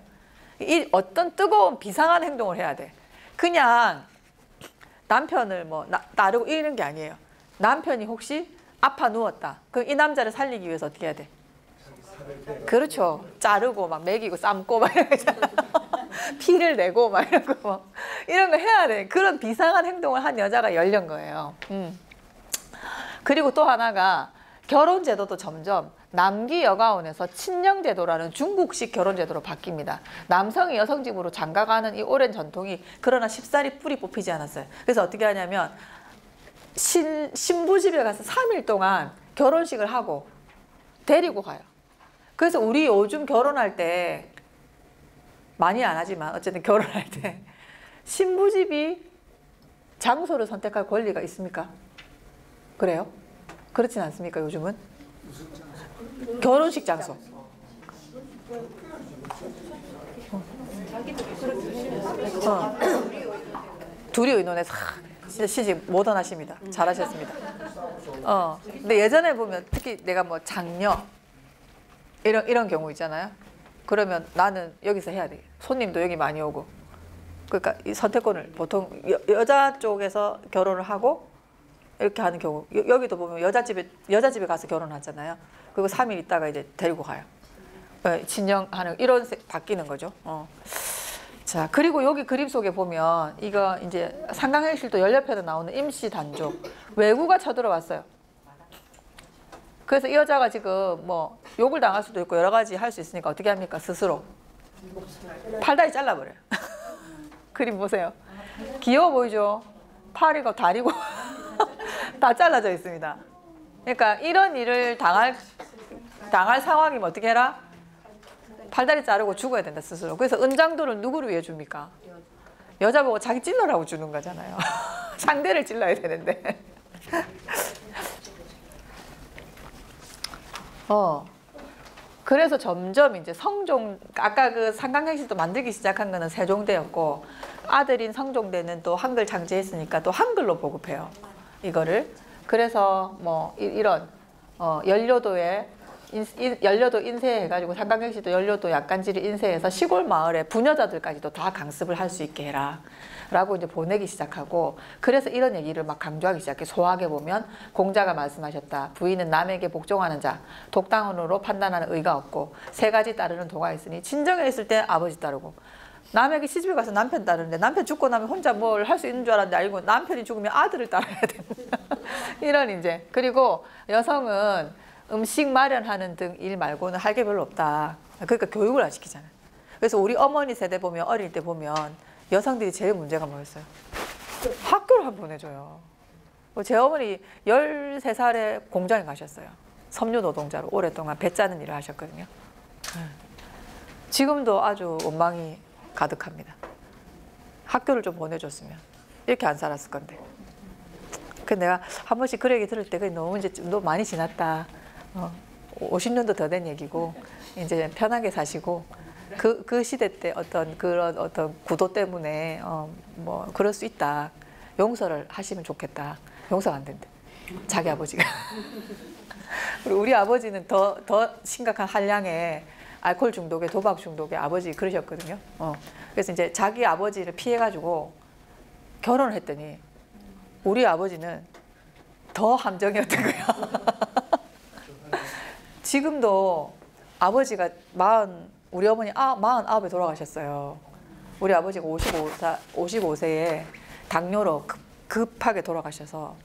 이 어떤 뜨거운 비상한 행동을 해야 돼. 그냥 남편을 뭐 나르고 이러는 게 아니에요. 남편이 혹시 아파 누웠다. 그럼 이 남자를 살리기 위해서 어떻게 해야 돼? 그렇죠. 자르고 막 먹이고 삶고 막 이런 거 피를 내고 막 이런 거 이런 거 해야 돼. 그런 비상한 행동을 한 여자가 열린 거예요. 그리고 또 하나가 결혼 제도도 점점 남기 여가원에서 친령 제도라는 중국식 결혼 제도로 바뀝니다. 남성이 여성 집으로 장가가는 이 오랜 전통이 그러나 쉽사리 뿌리 뽑히지 않았어요. 그래서 어떻게 하냐면 신부 집에 가서 3일 동안 결혼식을 하고 데리고 가요. 그래서 우리 요즘 결혼할 때 많이 안 하지만 어쨌든 결혼할 때 신부집이 장소를 선택할 권리가 있습니까? 그래요? 그렇진 않습니까 요즘은? 결혼식 장소. 둘이 의논해서 진짜 시집 모던하십니다. 잘하셨습니다. 근데 예전에 보면 특히 내가 뭐 장녀 이런 경우 있잖아요. 그러면 나는 여기서 해야 돼. 손님도 여기 많이 오고. 그러니까 이 선택권을 보통 여자 쪽에서 결혼을 하고 이렇게 하는 경우. 여기도 보면 여자 집에 가서 결혼하잖아요. 그리고 3일 있다가 이제 데리고 가요. 친정하는 이런 바뀌는 거죠. 자, 그리고 여기 그림 속에 보면 이거 이제 상강행실도 연려편에 나오는 임시 단족. 외구가 쳐들어왔어요. 그래서 이 여자가 지금 뭐 욕을 당할 수도 있고 여러 가지 할 수 있으니까 어떻게 합니까? 스스로 팔다리 잘라버려요. 그림 보세요. 귀여워 보이죠? 팔이고 다리고 다 잘라져 있습니다. 그러니까 이런 일을 당할 상황이면 어떻게 해라? 팔다리 자르고 죽어야 된다 스스로. 그래서 은장도를 누구를 위해 줍니까? 여자 보고 자기 찔러라고 주는 거잖아요. 상대를 찔러야 되는데. 그래서 점점 이제 성종, 아까 그 상강행실도 만들기 시작한 거는 세종대였고 아들인 성종대는 또 한글 장제했으니까 또 한글로 보급해요. 이거를. 그래서 뭐 이런 연료도에 연료도 인쇄해가지고 삼강경시도 연료도 약간지를 인쇄해서 시골 마을에 부녀자들까지도 다 강습을 할 수 있게 해라 라고 이제 보내기 시작하고, 그래서 이런 얘기를 막 강조하기 시작해. 소학에 보면 공자가 말씀하셨다. 부인은 남에게 복종하는 자, 독단으로 판단하는 의가 없고 세 가지 따르는 도가 있으니 친정에 있을 때 아버지 따르고, 남에게 시집에 가서 남편 따르는데 남편 죽고 나면 혼자 뭘 할 수 있는 줄 알았는데 알고 남편이 죽으면 아들을 따라야 된다. 이런 이제. 그리고 여성은 음식 마련하는 등 일 말고는 할 게 별로 없다. 그러니까 교육을 안 시키잖아요. 그래서 우리 어머니 세대 보면, 어릴 때 보면 여성들이 제일 문제가 뭐였어요? 학교를 한 번 보내줘요. 제 어머니 13살에 공장에 가셨어요. 섬유 노동자로 오랫동안 배 짜는 일을 하셨거든요. 지금도 아주 원망이 가득합니다. 학교를 좀 보내줬으면 이렇게 안 살았을 건데. 그 내가 한 번씩 그 얘기 들을 때 너무 이제 너무 많이 지났다. 50년도 더 된 얘기고 이제 편하게 사시고 그 시대 때 그런 구도 때문에 뭐 그럴 수 있다. 용서를 하시면 좋겠다. 용서가 안 된대. 자기 아버지가. 우리 아버지는 더 심각한 한량의 알코올 중독에 도박 중독에 아버지 그러셨거든요. 그래서 이제 자기 아버지를 피해가지고 결혼을 했더니 우리 아버지는 더 함정이었던 거야. 지금도 아버지가 우리 어머니 49에 돌아가셨어요. 우리 아버지가 55세에 당뇨로 급하게 돌아가셔서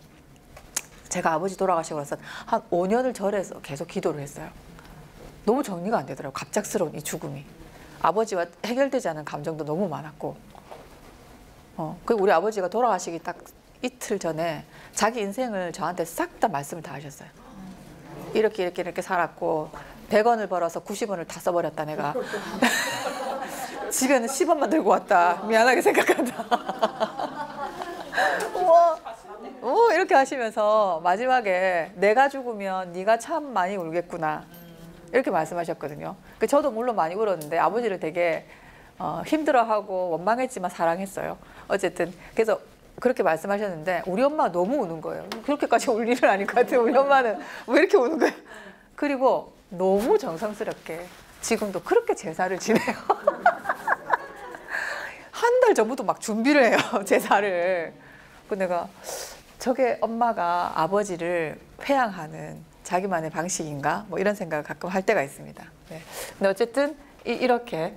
제가 아버지 돌아가시고 나서 한 5년을 절에서 계속 기도를 했어요. 너무 정리가 안 되더라고요. 갑작스러운 이 죽음이. 아버지와 해결되지 않은 감정도 너무 많았고. 그리고 우리 아버지가 돌아가시기 딱 이틀 전에 자기 인생을 저한테 싹 다 말씀을 다 하셨어요. 이렇게 살았고 100원을 벌어서 90원을 다 써버렸다 내가. 집에는 10원만 들고 왔다. 미안하게 생각한다. 이렇게 하시면서 마지막에 내가 죽으면 네가 참 많이 울겠구나. 이렇게 말씀하셨거든요. 저도 물론 많이 울었는데 아버지를 되게 힘들어하고 원망했지만 사랑했어요. 어쨌든 그래서 그렇게 말씀하셨는데 우리 엄마 너무 우는 거예요. 그렇게까지 울 일은 아닐 것 같아요. 우리 엄마는 왜 이렇게 우는 거예요? 그리고 너무 정성스럽게 지금도 그렇게 제사를 지내요. 한 달 전부터 막 준비를 해요. 제사를. 그 내가 저게 엄마가 아버지를 회양하는 자기만의 방식인가? 뭐 이런 생각을 가끔 할 때가 있습니다. 네. 근데 어쨌든 이렇게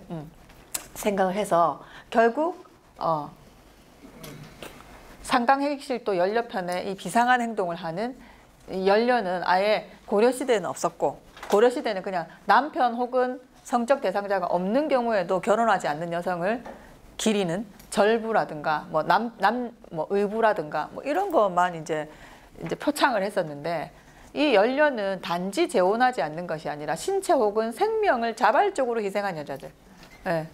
생각을 해서 결국 상강행실도 연료편에 이 비상한 행동을 하는 이 연료는 아예 고려시대에는 없었고, 고려시대는 그냥 남편 혹은 성적 대상자가 없는 경우에도 결혼하지 않는 여성을 기리는 절부라든가 뭐 의부라든가 뭐 이런 것만 이제 표창을 했었는데, 이 연료는 단지 재혼하지 않는 것이 아니라 신체 혹은 생명을 자발적으로 희생한 여자들. 네.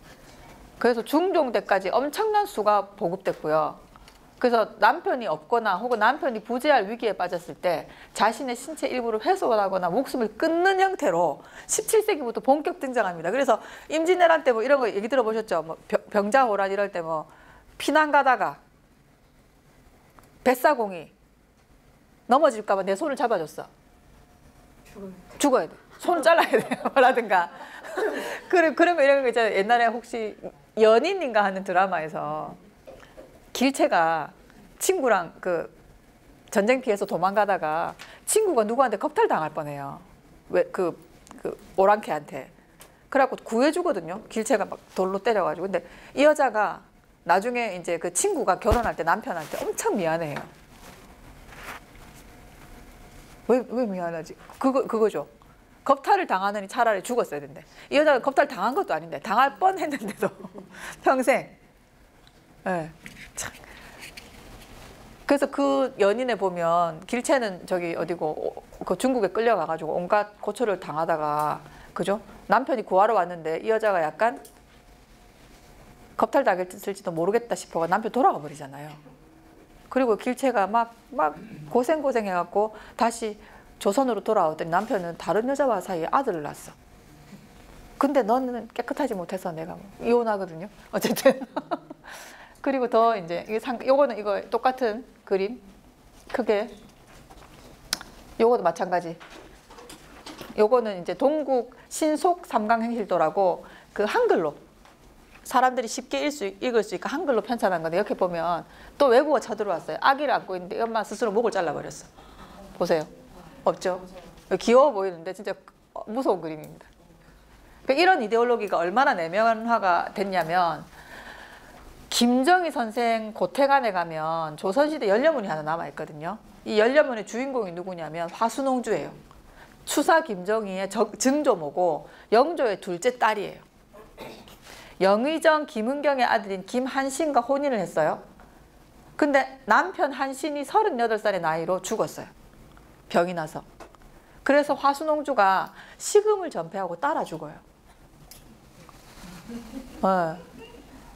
그래서 중종대까지 엄청난 수가 보급됐고요. 그래서 남편이 없거나 혹은 남편이 부재할 위기에 빠졌을 때 자신의 신체 일부를 훼손하거나 목숨을 끊는 형태로 17세기부터 본격 등장합니다. 그래서 임진왜란 때 뭐 이런 거 얘기 들어보셨죠? 뭐 병자호란 이럴 때 뭐 피난 가다가 뱃사공이 넘어질까 봐 내 손을 잡아줬어. 죽어야 돼. 손 잘라야 돼요. 라든가. 그러면 이런 거 있잖아요. 옛날에 혹시 연인인가 하는 드라마에서 길채가 친구랑 그 전쟁 피해서 도망가다가 친구가 누구한테 겁탈 당할 뻔해요. 왜 그 오랑캐한테. 그래갖고 구해주거든요. 길채가 막 돌로 때려가지고. 근데 이 여자가 나중에 이제 그 친구가 결혼할 때 남편한테 엄청 미안해요. 왜 미안하지? 그거죠. 겁탈을 당하느니 차라리 죽었어야 된대. 이 여자가 겁탈 당한 것도 아닌데 당할 뻔했는데도 평생. 네. 참. 그래서 그 연인에 보면 길채는 저기 어디고 그 중국에 끌려가가지고 온갖 고초를 당하다가 그죠? 남편이 구하러 왔는데 이 여자가 약간 겁탈 당했을지도 모르겠다 싶어가 남편 돌아가 버리잖아요. 그리고 길채가 막 고생해갖고 다시 조선으로 돌아오더니 남편은 다른 여자와 사이에 아들을 낳았어. 근데 너는 깨끗하지 못해서 내가 이혼하거든요. 어쨌든. 그리고 더 이제 요거는 이거 똑같은 그림. 크게. 요것도 마찬가지. 요거는 이제 동국 신속 삼강행실도라고 그 한글로 사람들이 쉽게 읽을 수 있고 한글로 편찬한 건데 이렇게 보면 또 외국어 쳐들어왔어요. 아기를 안고 있는데 엄마 스스로 목을 잘라버렸어. 보세요. 없죠? 귀여워 보이는데 진짜 무서운 그림입니다. 그러니까 이런 이데올로기가 얼마나 내면화가 됐냐면 김정희 선생 고택안에 가면 조선시대 연료문이 하나 남아있거든요. 이 연료문의 주인공이 누구냐면 화순홍주예요. 추사 김정희의 증조모고 영조의 둘째 딸이에요. 영의정 김은경의 아들인 김한신과 혼인을 했어요. 근데 남편 한신이 38살의 나이로 죽었어요. 병이 나서. 그래서 화순홍주가 식음을 전폐하고 따라 죽어요.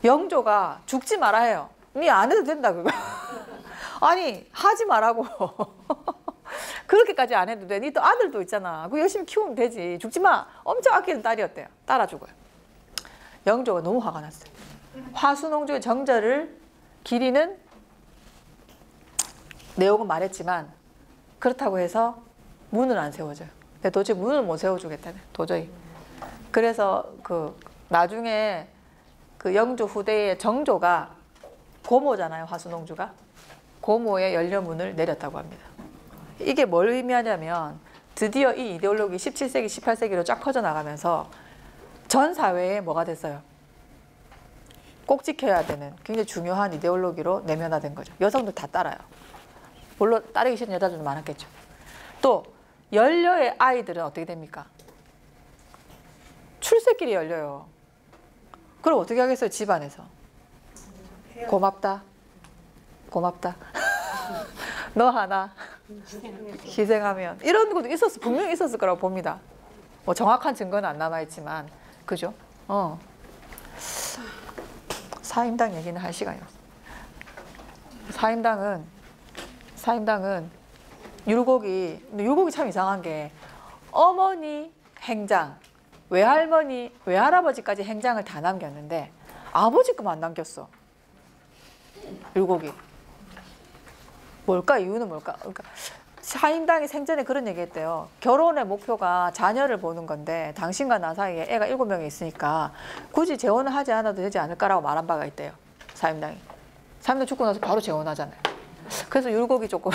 영조가 죽지 마라 해요. 니 안 해도 된다 그거. 아니 하지 말라고. 그렇게까지 안 해도 돼. 니 또 아들도 있잖아. 그 열심히 키우면 되지. 죽지 마. 엄청 아끼는 딸이었대요. 따라 죽어요. 영조가 너무 화가 났어요. 화순홍주의 정절을 기리는 내용은 말했지만 그렇다고 해서 문을 안 세워줘요. 근데 도저히 문을 못 세워주겠다네. 도저히. 그래서 그 나중에 그 영조 후대의 정조가 고모잖아요. 화순홍주가. 고모의 연료문을 내렸다고 합니다. 이게 뭘 의미하냐면 드디어 이 이데올로기 17세기, 18세기로 쫙 퍼져나가면서 전 사회에 뭐가 됐어요? 꼭 지켜야 되는 굉장히 중요한 이데올로기로 내면화된 거죠. 여성들 다 따라요. 물론 따르기 싫은 여자들도 많았겠죠. 또 연료의 아이들은 어떻게 됩니까? 출세길이 열려요. 그럼 어떻게 하겠어요? 집안에서. 고맙다. 고맙다. 너 하나 희생하면. 이런 것도 있었어. 분명히 있었을 거라고 봅니다. 뭐 정확한 증거는 안 남아있지만. 그죠? 사임당 얘기는 할 시간이 없어. 사임당은 율곡이 참 이상한 게 어머니 행장, 외할머니, 외할아버지까지 행장을 다 남겼는데 아버지 것만 안 남겼어. 율곡이. 뭘까? 이유는 뭘까? 그러니까 사임당이 생전에 그런 얘기했대요. 결혼의 목표가 자녀를 보는 건데 당신과 나 사이에 애가 7명이 있으니까 굳이 재혼을 하지 않아도 되지 않을까라고 말한 바가 있대요. 사임당이. 사임당 죽고 나서 바로 재혼하잖아요. 그래서 율곡이 조금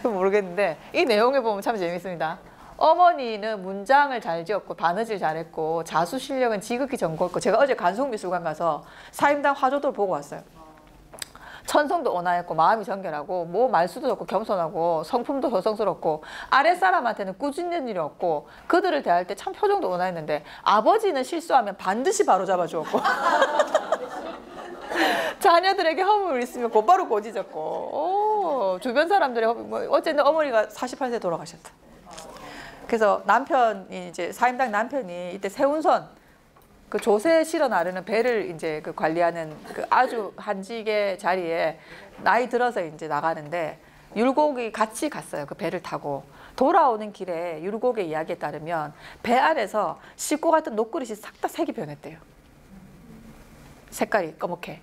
모르겠는데 이 내용을 보면 참 재밌습니다. 어머니는 문장을 잘 지었고 바느질 잘했고 자수 실력은 지극히 전고했고 제가 어제 간송미술관 가서 사임당 화조도를 보고 왔어요. 천성도 온화했고 마음이 정결하고 뭐 말수도 좋고 겸손하고 성품도 효성스럽고 아랫사람한테는 꾸짖는 일이 없고 그들을 대할 때 참 표정도 온화했는데 아버지는 실수하면 반드시 바로잡아 주었고 자녀들에게 허물이 있으면 곧바로 고지졌고 주변 사람들의 허물, 어쨌든 어머니가 48세 돌아가셨다. 그래서 남편이 이제 사임당 남편이 이때 세운선 그 조세 실어 나르는 배를 이제 그 관리하는 그 아주 한직의 자리에 나이 들어서 이제 나가는데 율곡이 같이 갔어요. 그 배를 타고 돌아오는 길에 율곡의 이야기에 따르면 배 안에서 씻고 갔던 녹그릇이 싹 다 색이 변했대요. 색깔이 꺼멓게.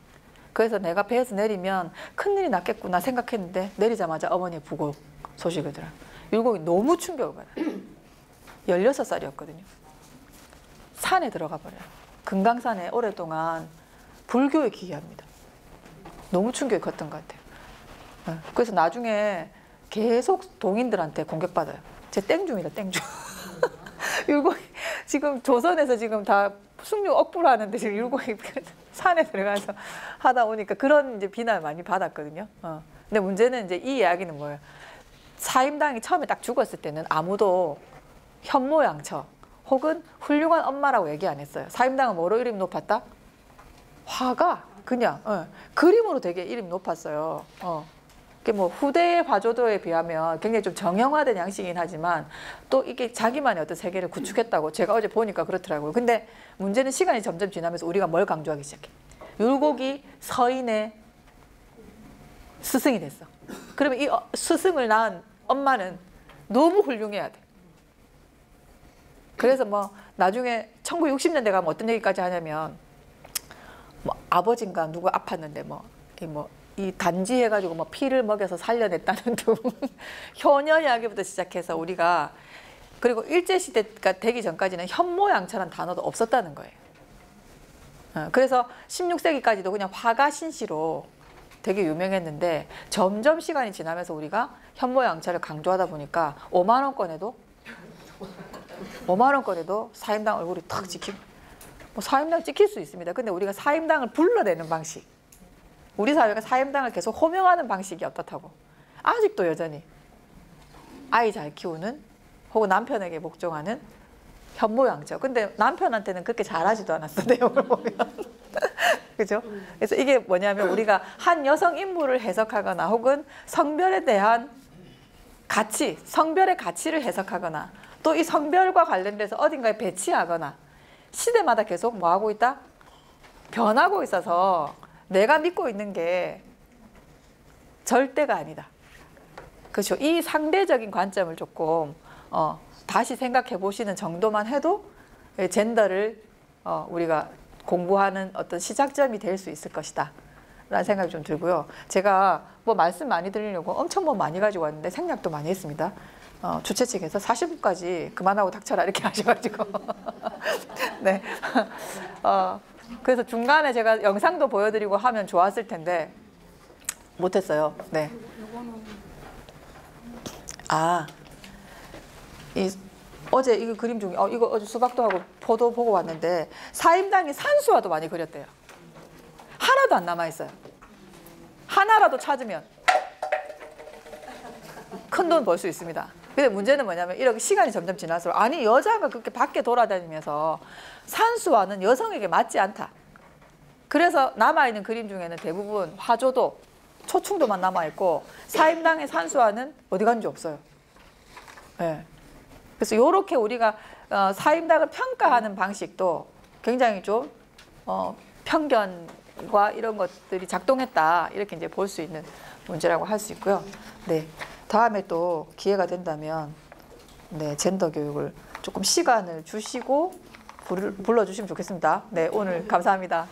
그래서 내가 배에서 내리면 큰일이 났겠구나 생각했는데 내리자마자 어머니의 부고 소식을 들어요. 율곡이 너무 충격을 받아요. 16살이었거든요. 산에 들어가 버려요. 금강산에 오랫동안 불교에 기여합니다. 너무 충격이 컸던 것 같아요. 그래서 나중에 계속 동인들한테 공격받아요. 제 땡중이다, 땡중. 율곡이 지금 조선에서 지금 다 숭늉 억부를 하는데 지금 율곡이 산에 들어가서 하다 보니까 그런 이제 비난을 많이 받았거든요. 근데 문제는 이제 이 이야기는 뭐예요? 사임당이 처음에 딱 죽었을 때는 아무도 현모양처 혹은 훌륭한 엄마라고 얘기 안 했어요. 사임당은 뭐로 이름이 높았다? 화가 그냥 그림으로 되게 이름이 높았어요. 이게 뭐 후대의 화조도에 비하면 굉장히 좀 정형화된 양식이긴 하지만 또 이게 자기만의 어떤 세계를 구축했다고 제가 어제 보니까 그렇더라고요. 근데 문제는 시간이 점점 지나면서 우리가 뭘 강조하기 시작해? 율곡이 서인의 스승이 됐어. 그러면 이 스승을 낳은 엄마는 너무 훌륭해야 돼. 그래서 뭐 나중에 1960년대 가면 어떤 얘기까지 하냐면 뭐 아버지인가 누구 아팠는데 뭐 이 단지해가지고 뭐 피를 먹여서 살려냈다는 등 효녀 이야기부터 시작해서 우리가 그리고 일제시대가 되기 전까지는 현모양처란 단어도 없었다는 거예요. 그래서 16세기까지도 그냥 화가신시로 되게 유명했는데 점점 시간이 지나면서 우리가 현모양처를 강조하다 보니까 5만 원권에도 사임당 얼굴이 탁 찍히고 뭐 사임당 찍힐 수 있습니다. 근데 우리가 사임당을 불러내는 방식, 우리 사회가 사임당을 계속 호명하는 방식이 어떻다고. 아직도 여전히 아이 잘 키우는 혹은 남편에게 복종하는 현모양처. 근데 남편한테는 그렇게 잘하지도 않았어, 내용을 보면. 그죠? 그래서 이게 뭐냐면 우리가 한 여성 인물을 해석하거나 혹은 성별에 대한 가치, 성별의 가치를 해석하거나 또 이 성별과 관련돼서 어딘가에 배치하거나 시대마다 계속 뭐 하고 있다? 변하고 있어서 내가 믿고 있는 게 절대가 아니다. 그렇죠? 이 상대적인 관점을 조금 다시 생각해 보시는 정도만 해도 젠더를 우리가 공부하는 어떤 시작점이 될 수 있을 것이다 라는 생각이 좀 들고요. 제가 뭐 말씀 많이 드리려고 엄청 뭐 많이 가지고 왔는데 생략도 많이 했습니다. 주최 측에서 40분까지 그만하고 닥쳐라 이렇게 하셔가지고 네. 그래서 중간에 제가 영상도 보여드리고 하면 좋았을 텐데 못했어요. 네. 어제 이 그림 중에 이거 어제 수박도 하고 포도 보고 왔는데 사임당이 산수화도 많이 그렸대요. 하나도 안 남아 있어요. 하나라도 찾으면 큰 돈 벌 수 있습니다. 근데 문제는 뭐냐면 이렇게 시간이 점점 지날수록 아니 여자가 그렇게 밖에 돌아다니면서 산수화는 여성에게 맞지 않다. 그래서 남아있는 그림 중에는 대부분 화조도 초충도만 남아있고 사임당의 산수화는 어디 간지 없어요. 네. 그래서 이렇게 우리가 사임당을 평가하는 방식도 굉장히 좀 편견과 이런 것들이 작동했다 이렇게 이제 볼 수 있는 문제라고 할 수 있고요. 네, 다음에 또 기회가 된다면 네 젠더 교육을 조금 시간을 주시고 불러주시면 좋겠습니다. 네, 오늘 감사합니다.